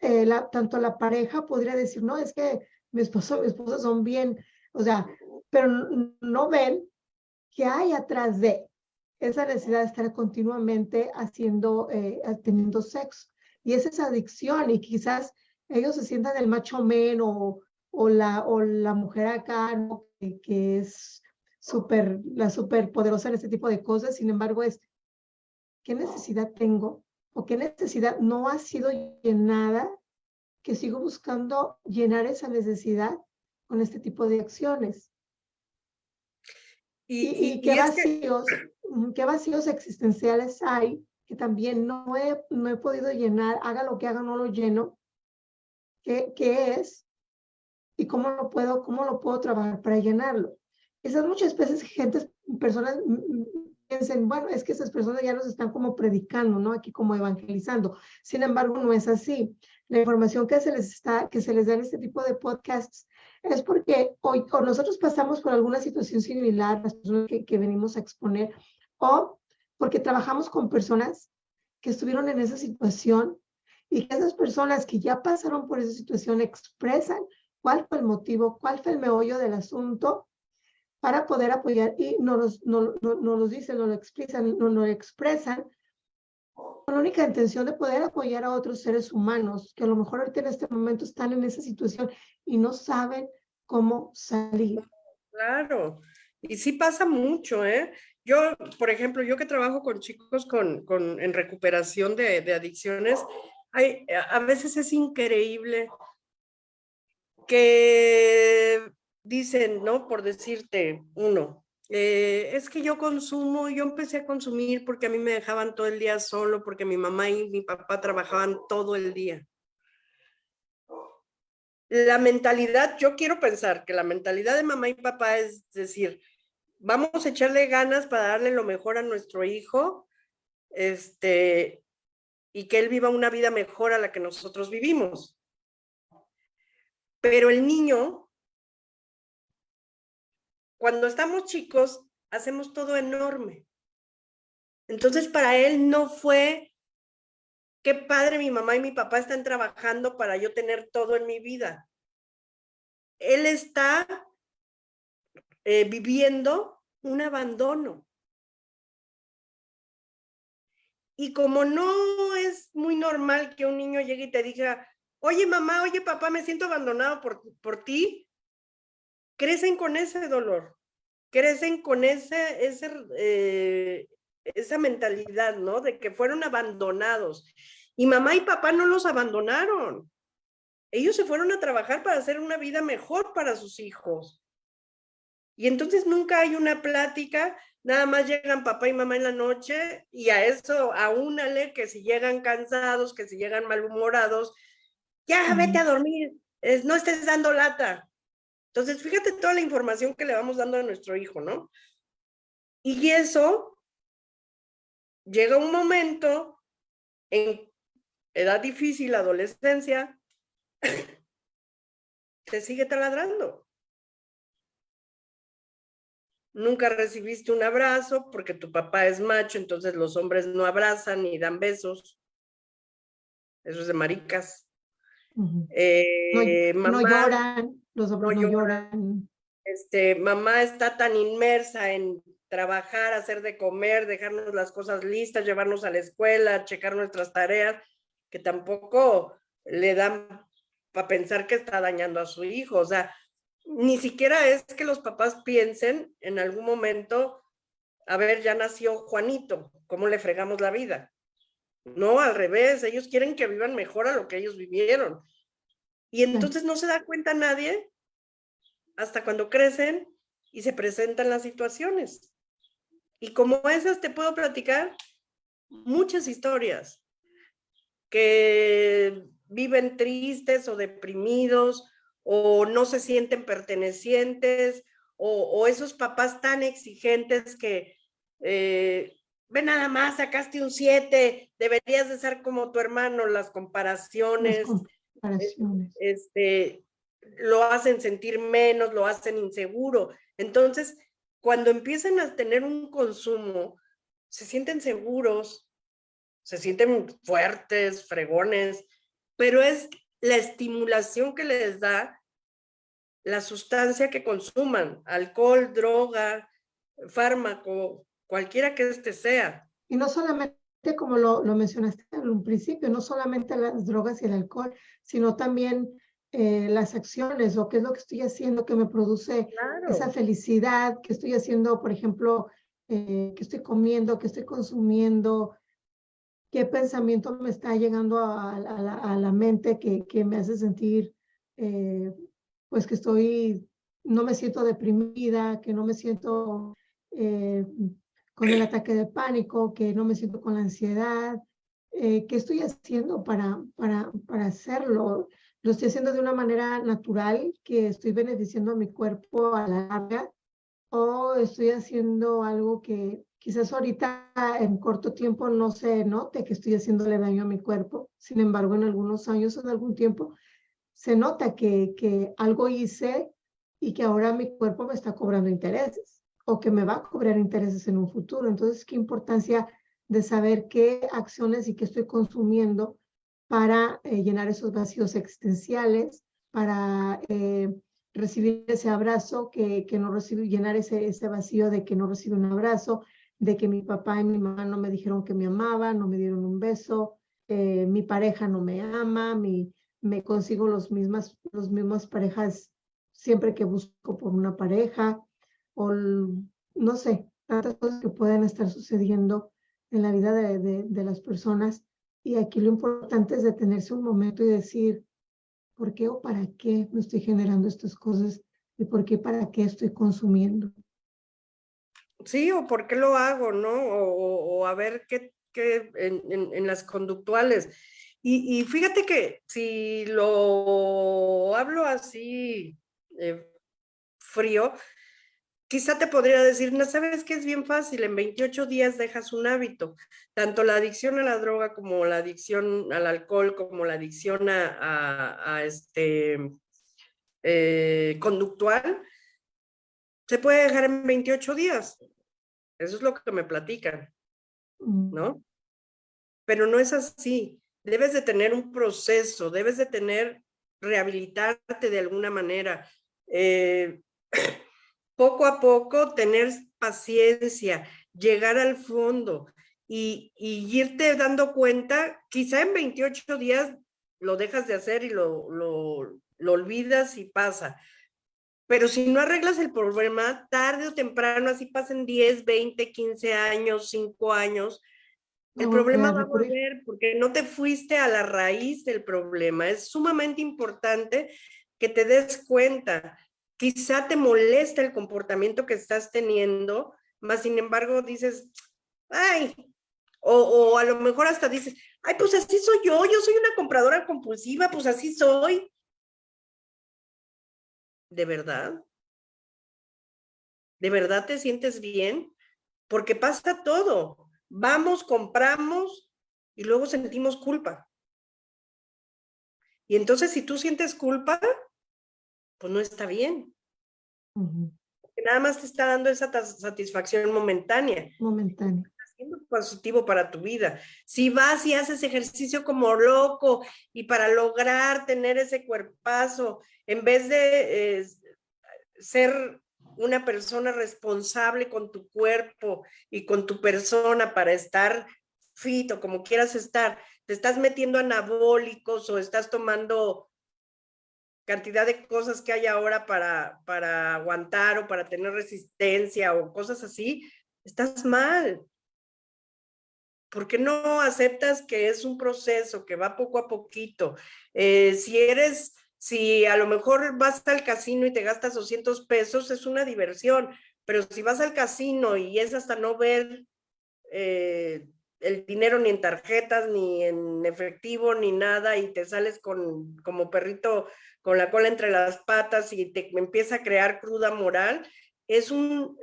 tanto la pareja podría decir, no, es que mi esposa son bien, o sea, pero no ven que hay atrás de esa necesidad de estar continuamente teniendo sexo. Y es esa adicción y quizás ellos se sientan el macho men o la mujer acá, ¿no? que es la súper poderosa en este tipo de cosas. Sin embargo, ¿qué necesidad tengo? ¿O qué necesidad no ha sido llenada? Que sigo buscando llenar esa necesidad con este tipo de acciones. Y Qué vacíos existenciales hay que también no he podido llenar, haga lo que haga, no lo lleno. ¿Qué es? ¿Y cómo lo puedo trabajar para llenarlo? Esas muchas veces personas piensen, bueno, es que esas personas ya nos están como predicando, ¿no? Aquí como evangelizando. Sin embargo, no es así. La información que se les da en este tipo de podcasts es porque hoy o nosotros pasamos por alguna situación similar, las personas que venimos a exponer, o porque trabajamos con personas que estuvieron en esa situación y que esas personas que ya pasaron por esa situación expresan cuál fue el motivo, cuál fue el meollo del asunto para poder apoyar y nos los dicen, nos lo expresan con la única intención de poder apoyar a otros seres humanos que a lo mejor ahorita en este momento están en esa situación y no saben cómo salir. Claro, y sí pasa mucho, ¿eh? Yo, por ejemplo, yo que trabajo con chicos en recuperación de adicciones, a veces es increíble que dicen, ¿no? Por decirte uno, es que yo empecé a consumir porque a mí me dejaban todo el día solo, porque mi mamá y mi papá trabajaban todo el día. La mentalidad, yo quiero pensar que la mentalidad de mamá y papá es decir, vamos a echarle ganas para darle lo mejor a nuestro hijo, y que él viva una vida mejor a la que nosotros vivimos. Pero el niño, cuando estamos chicos, hacemos todo enorme. Entonces, para él no fue, qué padre, mi mamá y mi papá están trabajando para yo tener todo en mi vida. Él está viviendo un abandono. Y como no es muy normal que un niño llegue y te diga, oye mamá, oye papá, me siento abandonado por ti, crecen con ese dolor, crecen con esa mentalidad, ¿no? De que fueron abandonados. Y mamá y papá no los abandonaron. Ellos se fueron a trabajar para hacer una vida mejor para sus hijos. Y entonces nunca hay una plática, nada más llegan papá y mamá en la noche y a eso aúnale que si llegan cansados, que si llegan malhumorados, ya vete a dormir, no estés dando lata. Entonces, fíjate toda la información que le vamos dando a nuestro hijo, ¿no? Y eso llega un momento en edad difícil, adolescencia, te sigue taladrando. Nunca recibiste un abrazo porque tu papá es macho, entonces los hombres no abrazan ni dan besos. Eso es de maricas. No Mamá lloran, los hombres no llora. lloran. Mamá está tan inmersa en trabajar, hacer de comer, dejarnos las cosas listas, llevarnos a la escuela, checar nuestras tareas, que tampoco le dan para pensar que está dañando a su hijo. O sea, ni siquiera es que los papás piensen en algún momento, a ver, ya nació Juanito, ¿cómo le fregamos la vida? No, al revés, ellos quieren que vivan mejor a lo que ellos vivieron. Y entonces no se da cuenta nadie hasta cuando crecen y se presentan las situaciones. Y como esas te puedo platicar muchas historias que viven tristes o deprimidos o no se sienten pertenecientes o esos papás tan exigentes que ve nada más, sacaste un 7, deberías de ser como tu hermano, las comparaciones, lo hacen sentir menos, lo hacen inseguro. Entonces, cuando empiezan a tener un consumo, se sienten seguros, se sienten fuertes, fregones, pero es la estimulación que les da la sustancia que consuman, alcohol, droga, fármaco, cualquiera que este sea. Y no solamente, como lo mencionaste en un principio, no solamente las drogas y el alcohol, sino también las acciones o qué es lo que estoy haciendo que me produce esa felicidad, que estoy haciendo, por ejemplo, que estoy comiendo, que estoy consumiendo, qué pensamiento me está llegando a la mente que me hace sentir pues que estoy, no me siento deprimida, que no me siento con el ataque de pánico, que no me siento con la ansiedad. ¿Qué estoy haciendo para hacerlo? ¿Lo estoy haciendo de una manera natural, que estoy beneficiando a mi cuerpo a la larga? ¿O estoy haciendo algo que quizás ahorita en corto tiempo no se note que estoy haciéndole daño a mi cuerpo? Sin embargo, en algunos años o en algún tiempo se nota que algo hice y que ahora mi cuerpo me está cobrando intereses o que me va a cobrar intereses en un futuro. Entonces, qué importancia de saber qué acciones y qué estoy consumiendo para llenar esos vacíos existenciales, para recibir ese abrazo que no recibí, llenar ese vacío de que no recibo un abrazo, de que mi papá y mi mamá no me dijeron que me amaban, no me dieron un beso, mi pareja no me ama, me consigo los mismas parejas siempre que busco por una pareja, o no sé, tantas cosas que pueden estar sucediendo en la vida de las personas. Y aquí lo importante es detenerse un momento y decir, ¿por qué o para qué me estoy generando estas cosas? ¿Y por qué para qué estoy consumiendo? Sí, o por qué lo hago, ¿no? O a ver qué en las conductuales. Y fíjate que si lo hablo así frío, quizá te podría decir, no sabes que es bien fácil, en 28 días dejas un hábito, tanto la adicción a la droga como la adicción al alcohol, como la adicción a conductual, se puede dejar en 28 días. Eso es lo que me platican, ¿no? Pero no es así. Debes de tener un proceso, debes de rehabilitarte de alguna manera. Poco a poco, tener paciencia, llegar al fondo y irte dando cuenta, quizá en 28 días lo dejas de hacer y lo olvidas y pasa. Pero si no arreglas el problema, tarde o temprano, así pasen 10, 20, 15 años, 5 años, No el volver problema a va a recurrir. volver porque no te fuiste a la raíz del problema. Es sumamente importante que te des cuenta. Quizá te molesta el comportamiento que estás teniendo, más sin embargo dices, ay, o a lo mejor hasta dices, ay, pues así soy yo soy una compradora compulsiva, pues así soy. ¿De verdad? ¿De verdad te sientes bien? Porque pasa todo. Vamos, compramos y luego sentimos culpa. Y entonces si tú sientes culpa, pues no está bien. Nada más te está dando esa satisfacción momentánea. Momentáneo. Está siendo positivo para tu vida. Si vas y haces ejercicio como loco y para lograr tener ese cuerpazo, en vez de ser una persona responsable con tu cuerpo y con tu persona para estar fit o como quieras estar, te estás metiendo anabólicos o estás tomando cantidad de cosas que hay ahora para aguantar o para tener resistencia o cosas así, estás mal. ¿Por qué no aceptas que es un proceso que va poco a poquito? Si a lo mejor vas al casino y te gastas 200 pesos, es una diversión, pero si vas al casino y es hasta no ver el dinero ni en tarjetas, ni en efectivo, ni nada, y te sales como perrito con la cola entre las patas y te empieza a crear cruda moral, eso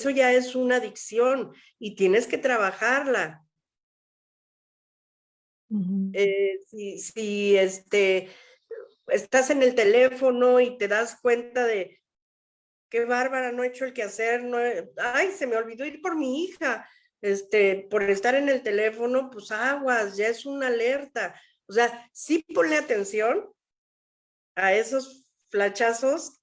ya es una adicción y tienes que trabajarla. Si estás en el teléfono y te das cuenta de qué bárbara, no he hecho el quehacer, ay, se me olvidó ir por mi hija, por estar en el teléfono, pues aguas, ya es una alerta. O sea, sí ponle atención a esos flachazos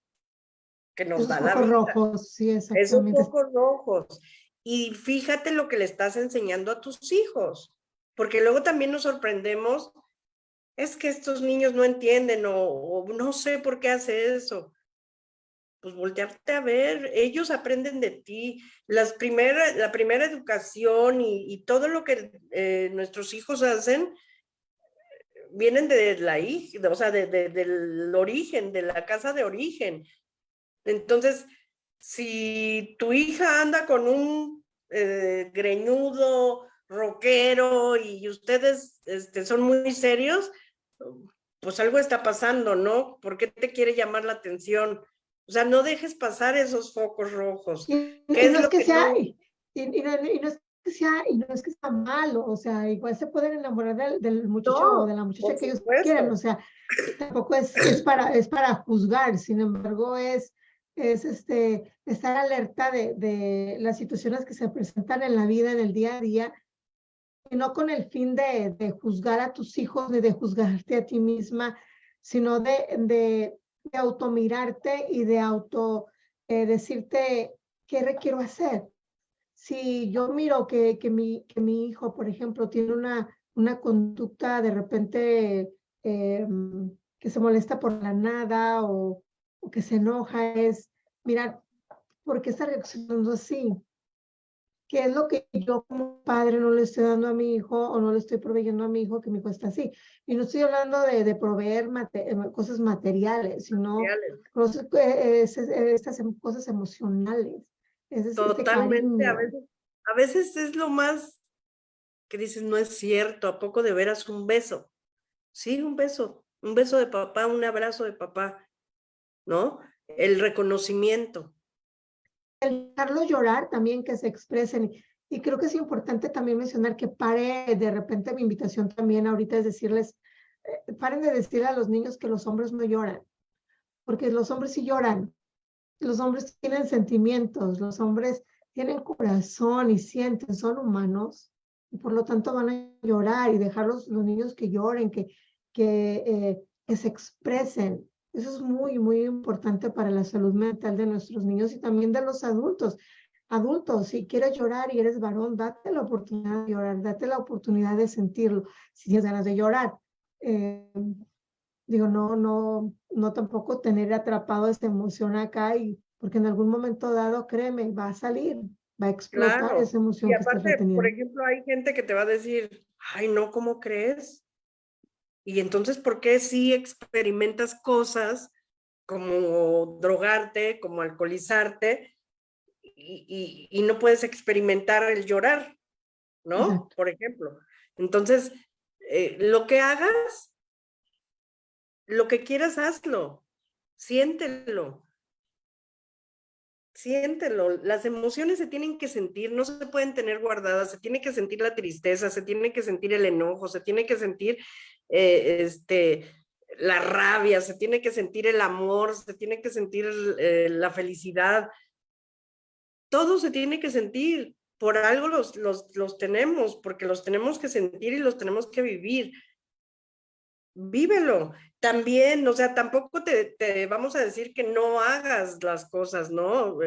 que nos Esos da la focos vida, rojos, sí, esos exactamente. focos rojos. Y fíjate lo que le estás enseñando a tus hijos, porque luego también nos sorprendemos, es que estos niños no entienden o no sé por qué hace eso. Pues voltearte a ver, ellos aprenden de ti. La primera educación y todo lo que nuestros hijos hacen vienen de la hija, o sea, del origen, de la casa de origen. Entonces, si tu hija anda con un greñudo, rockero, y ustedes son muy serios, pues algo está pasando, ¿no? ¿Por qué te quiere llamar la atención? O sea, no dejes pasar esos focos rojos. ¿Qué Y es no es lo que que sea, no? y no es que sea malo, o sea, igual se pueden enamorar del muchacho o de No, la muchacha por que ellos quieran, o supuesto. sea, tampoco es para juzgar, sin embargo, es estar alerta de las situaciones que se presentan en la vida, en el día a día, y no con el fin de juzgar a tus hijos ni de juzgarte a ti misma, sino de automirarte y de decirte qué requiero hacer. Si yo miro que mi hijo, por ejemplo, tiene una conducta de repente que se molesta por la nada o que se enoja, es mirar, ¿por qué está reaccionando así? ¿Qué es lo que yo como padre no le estoy dando a mi hijo o no le estoy proveyendo a mi hijo que mi hijo está así? Y no estoy hablando de proveer cosas materiales, sino cosas, estas cosas emocionales, es este Totalmente, cariño. a veces es lo más que dices, no es cierto, ¿a poco de veras un beso? Sí, un beso de papá, un abrazo de papá, ¿no? El reconocimiento. El dejarlo llorar también, que se expresen. Y creo que es importante también mencionar que pare, de repente mi invitación también ahorita es decirles, paren de decirle a los niños que los hombres no lloran, porque los hombres sí lloran, los hombres tienen sentimientos, los hombres tienen corazón y sienten, son humanos, y por lo tanto van a llorar y dejar los niños que lloren, que se expresen. Eso es muy, muy importante para la salud mental de nuestros niños y también de los adultos. Adultos, si quieres llorar y eres varón, date la oportunidad de llorar, date la oportunidad de sentirlo, si tienes ganas de llorar. Eh, Digo, no tampoco tener atrapado esta emoción acá y porque en algún momento dado, créeme, va a salir, va a explotar Claro. esa Y emoción que estás aparte, por reteniendo. ejemplo, hay gente que te va a decir, ay, no, ¿cómo crees? Y entonces, ¿por qué si experimentas cosas como drogarte, como alcoholizarte, y no puedes experimentar el llorar, ¿no? Exacto. Por ejemplo. Entonces, lo que hagas, lo que quieras, hazlo, siéntelo, siéntelo. Las emociones se tienen que sentir, no se pueden tener guardadas, se tiene que sentir la tristeza, se tiene que sentir el enojo, se tiene que sentir la rabia, se tiene que sentir el amor, se tiene que sentir la felicidad. Todo se tiene que sentir. Por algo los tenemos, porque los tenemos que sentir y los tenemos que vivir. Vívelo. También, o sea, tampoco te vamos a decir que no hagas las cosas, ¿no?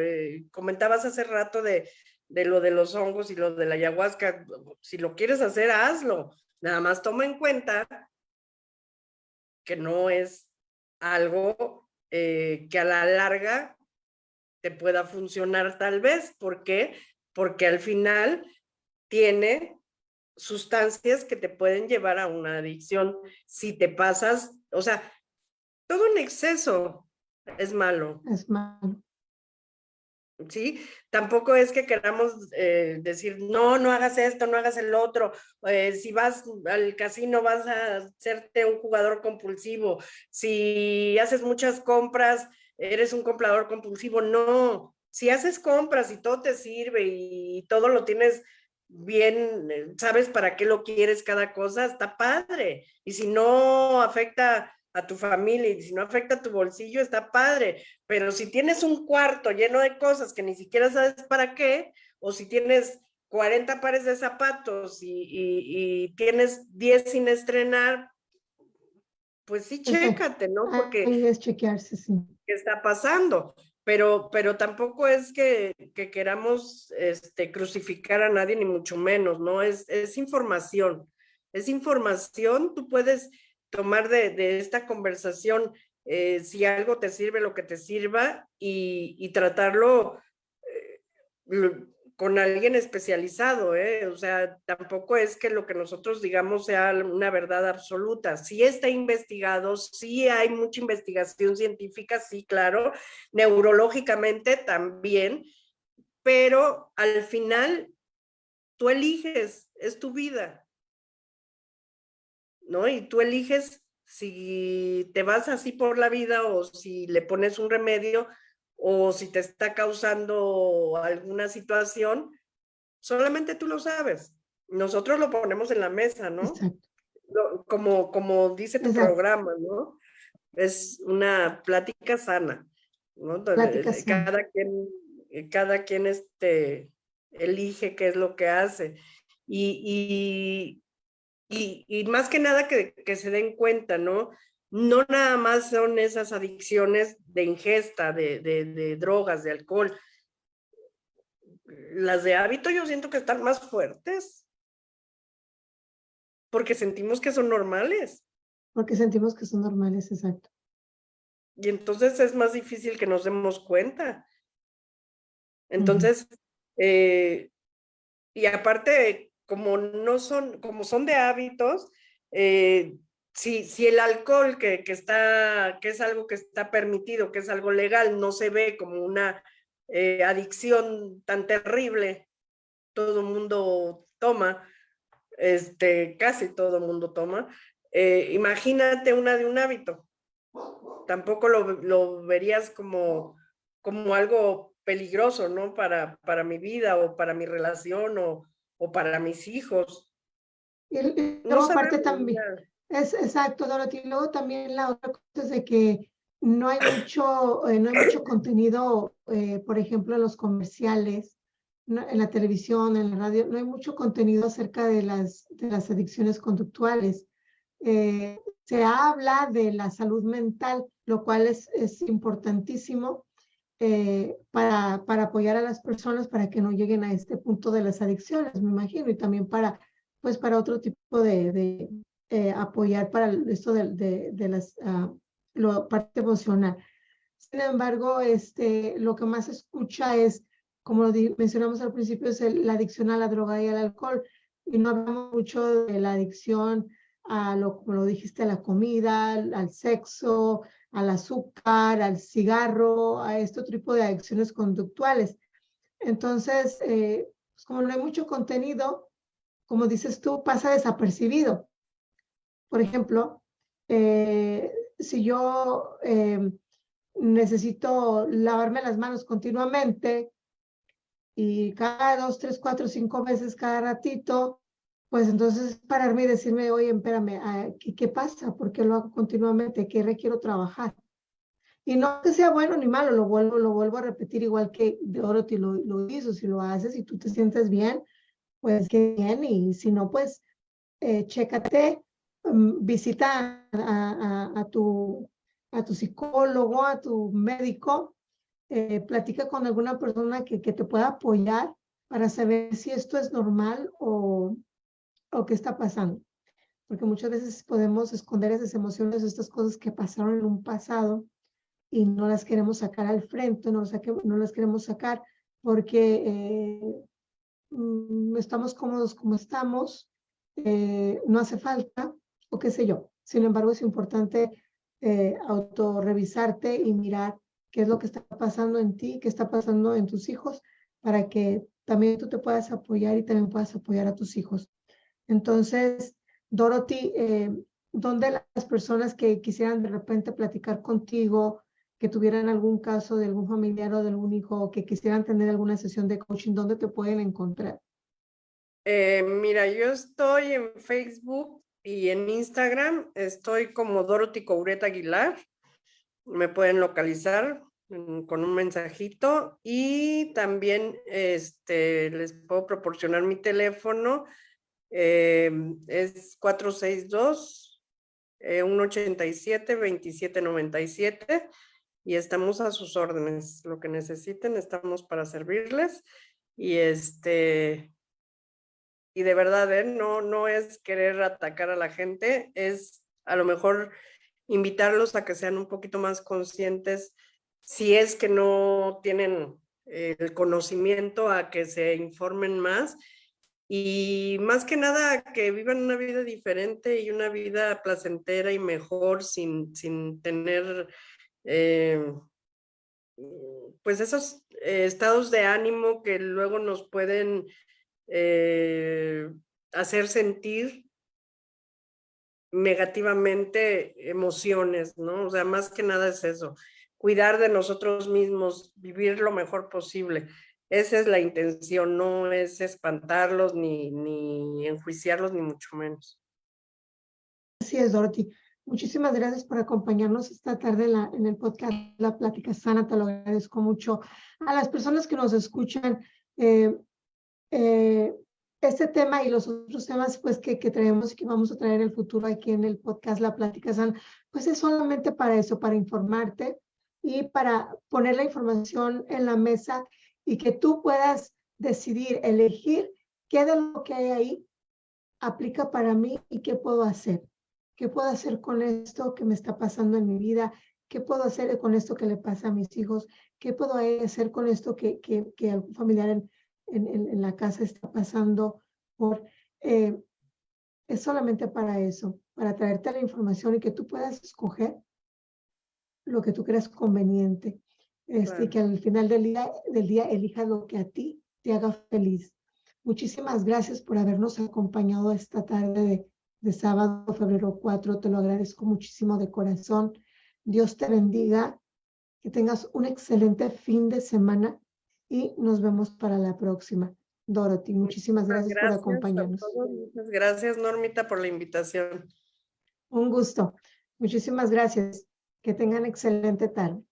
Comentabas hace rato de lo de los hongos y lo de la ayahuasca. Si lo quieres hacer, hazlo. Nada más toma en cuenta que no es algo que a la larga te pueda funcionar tal vez. ¿Por qué? Porque al final tiene sustancias que te pueden llevar a una adicción si te pasas, o sea, todo en exceso es malo, Es malo. ¿sí? Tampoco es que queramos decir, no, no hagas esto, no hagas el otro. Si vas al casino vas a hacerte un jugador compulsivo. Si haces muchas compras, eres un comprador compulsivo. No, si haces compras y todo te sirve y todo lo tienes bien, sabes para qué lo quieres cada cosa, está padre. Y si no afecta a tu familia y si no afecta a tu bolsillo, está padre. Pero si tienes un cuarto lleno de cosas que ni siquiera sabes para qué, o si tienes 40 pares de zapatos y tienes 10 sin estrenar, pues sí, Exacto. chécate, ¿no? Porque Ahí es chequearse, sí. ¿qué está pasando? Pero tampoco es que queramos crucificar a nadie, ni mucho menos, ¿no? Es información. Es información, tú puedes tomar de esta conversación si algo te sirve, lo que te sirva, y tratarlo con alguien especializado, ¿eh? O sea, tampoco es que lo que nosotros digamos sea una verdad absoluta. Sí está investigado, sí hay mucha investigación científica, sí, claro, neurológicamente también, pero al final tú eliges, es tu vida, ¿no? Y tú eliges si te vas así por la vida o si le pones un remedio o si te está causando alguna situación, solamente tú lo sabes. Nosotros lo ponemos en la mesa, ¿no? Exacto, Como dice tu exacto. programa, ¿no? Es una plática sana, ¿no? Plática sana. Cada quien elige qué es lo que hace. Y, y más que nada que se den cuenta, ¿no? No nada más son esas adicciones de ingesta, de drogas, de alcohol. Las de hábito yo siento que están más fuertes porque sentimos que son normales Porque sentimos que son normales, exacto. y entonces es más difícil que nos demos cuenta. Ujú. Entonces, eh, y aparte, como son de hábitos, si el alcohol que es algo que está permitido, que es algo legal, no se ve como una adicción tan terrible, todo el mundo toma, casi todo el mundo toma, imagínate una de un hábito. Tampoco lo verías como algo peligroso, ¿no? Para mi vida o para mi relación o para mis hijos. Y No luego aparte sabemos. también, es exacto, Dorothy. Luego también la otra cosa es de que no hay mucho contenido, por ejemplo, en los comerciales, en la televisión, en la radio, no hay mucho contenido acerca de las adicciones conductuales. Se habla de la salud mental, lo cual es importantísimo para apoyar a las personas para que no lleguen a este punto de las adicciones, me imagino, y también para otro tipo de apoyar para esto de la parte emocional. Sin embargo, lo que más se escucha es, como mencionamos al principio, es la adicción a la droga y al alcohol. Y no hablamos mucho de la adicción como lo dijiste, a la comida, al sexo, al azúcar, al cigarro, a este tipo de adicciones conductuales. Entonces, pues como no hay mucho contenido, como dices tú, pasa desapercibido. Por ejemplo, si yo necesito lavarme las manos continuamente y cada 2, 3, 4, 5 veces cada ratito, pues entonces pararme y decirme, oye, espérame, ¿qué pasa? ¿Por qué lo hago continuamente? ¿Qué requiero trabajar? Y no que sea bueno ni malo, lo vuelvo a repetir igual que Dorothy lo hizo. Si lo haces y tú te sientes bien, pues qué bien. Y si no, pues chécate, visita a tu psicólogo, a tu médico, platica con alguna persona que te pueda apoyar para saber si esto es normal o qué está pasando. Porque muchas veces podemos esconder esas emociones, estas cosas que pasaron en un pasado y no las queremos sacar al frente, no las queremos sacar porque estamos cómodos como estamos, no hace falta, o qué sé yo. Sin embargo, es importante autorrevisarte y mirar qué es lo que está pasando en ti, qué está pasando en tus hijos, para que también tú te puedas apoyar y también puedas apoyar a tus hijos. Entonces, Dorothy, ¿dónde las personas que quisieran de repente platicar contigo, que tuvieran algún caso de algún familiar o de algún hijo, que quisieran tener alguna sesión de coaching, dónde te pueden encontrar? Mira, yo estoy en Facebook y en Instagram, estoy como Dorothy Coureta Aguilar, me pueden localizar con un mensajito y también les puedo proporcionar mi teléfono, es 462 187 2797 y estamos a sus órdenes. Lo que necesiten, estamos para servirles. Y y de verdad, no es querer atacar a la gente, es a lo mejor invitarlos a que sean un poquito más conscientes si es que no tienen el conocimiento a que se informen más y más que nada que vivan una vida diferente y una vida placentera y mejor sin tener pues esos estados de ánimo que luego nos pueden hacer sentir negativamente emociones, ¿no? O sea, más que nada es eso, cuidar de nosotros mismos, vivir lo mejor posible. Esa es la intención, no es espantarlos ni enjuiciarlos, ni mucho menos. Así es, Dorothy. Muchísimas gracias por acompañarnos esta tarde en el podcast La Plática Sana. Te lo agradezco mucho. A las personas que nos escuchan, este tema y los otros temas pues que traemos y que vamos a traer en el futuro aquí en el podcast La Plática Sana, pues es solamente para eso, para informarte y para poner la información en la mesa y que tú puedas decidir, elegir qué de lo que hay ahí aplica para mí y qué puedo hacer. ¿Qué puedo hacer con esto que me está pasando en mi vida? ¿Qué puedo hacer con esto que le pasa a mis hijos? ¿Qué puedo hacer con esto que algún familiar en la casa está pasando por? Es solamente para eso, para traerte la información y que tú puedas escoger lo que tú creas conveniente. Claro. Y que al final del día elijas lo que a ti te haga feliz. Muchísimas gracias por habernos acompañado esta tarde de sábado, febrero 4. Te lo agradezco muchísimo de corazón. Dios te bendiga, que tengas un excelente fin de semana y nos vemos para la próxima. Dorothy, muchísimas gracias por acompañarnos. Muchas gracias, Normita, por la invitación. Un gusto. Muchísimas gracias. Que tengan excelente tarde.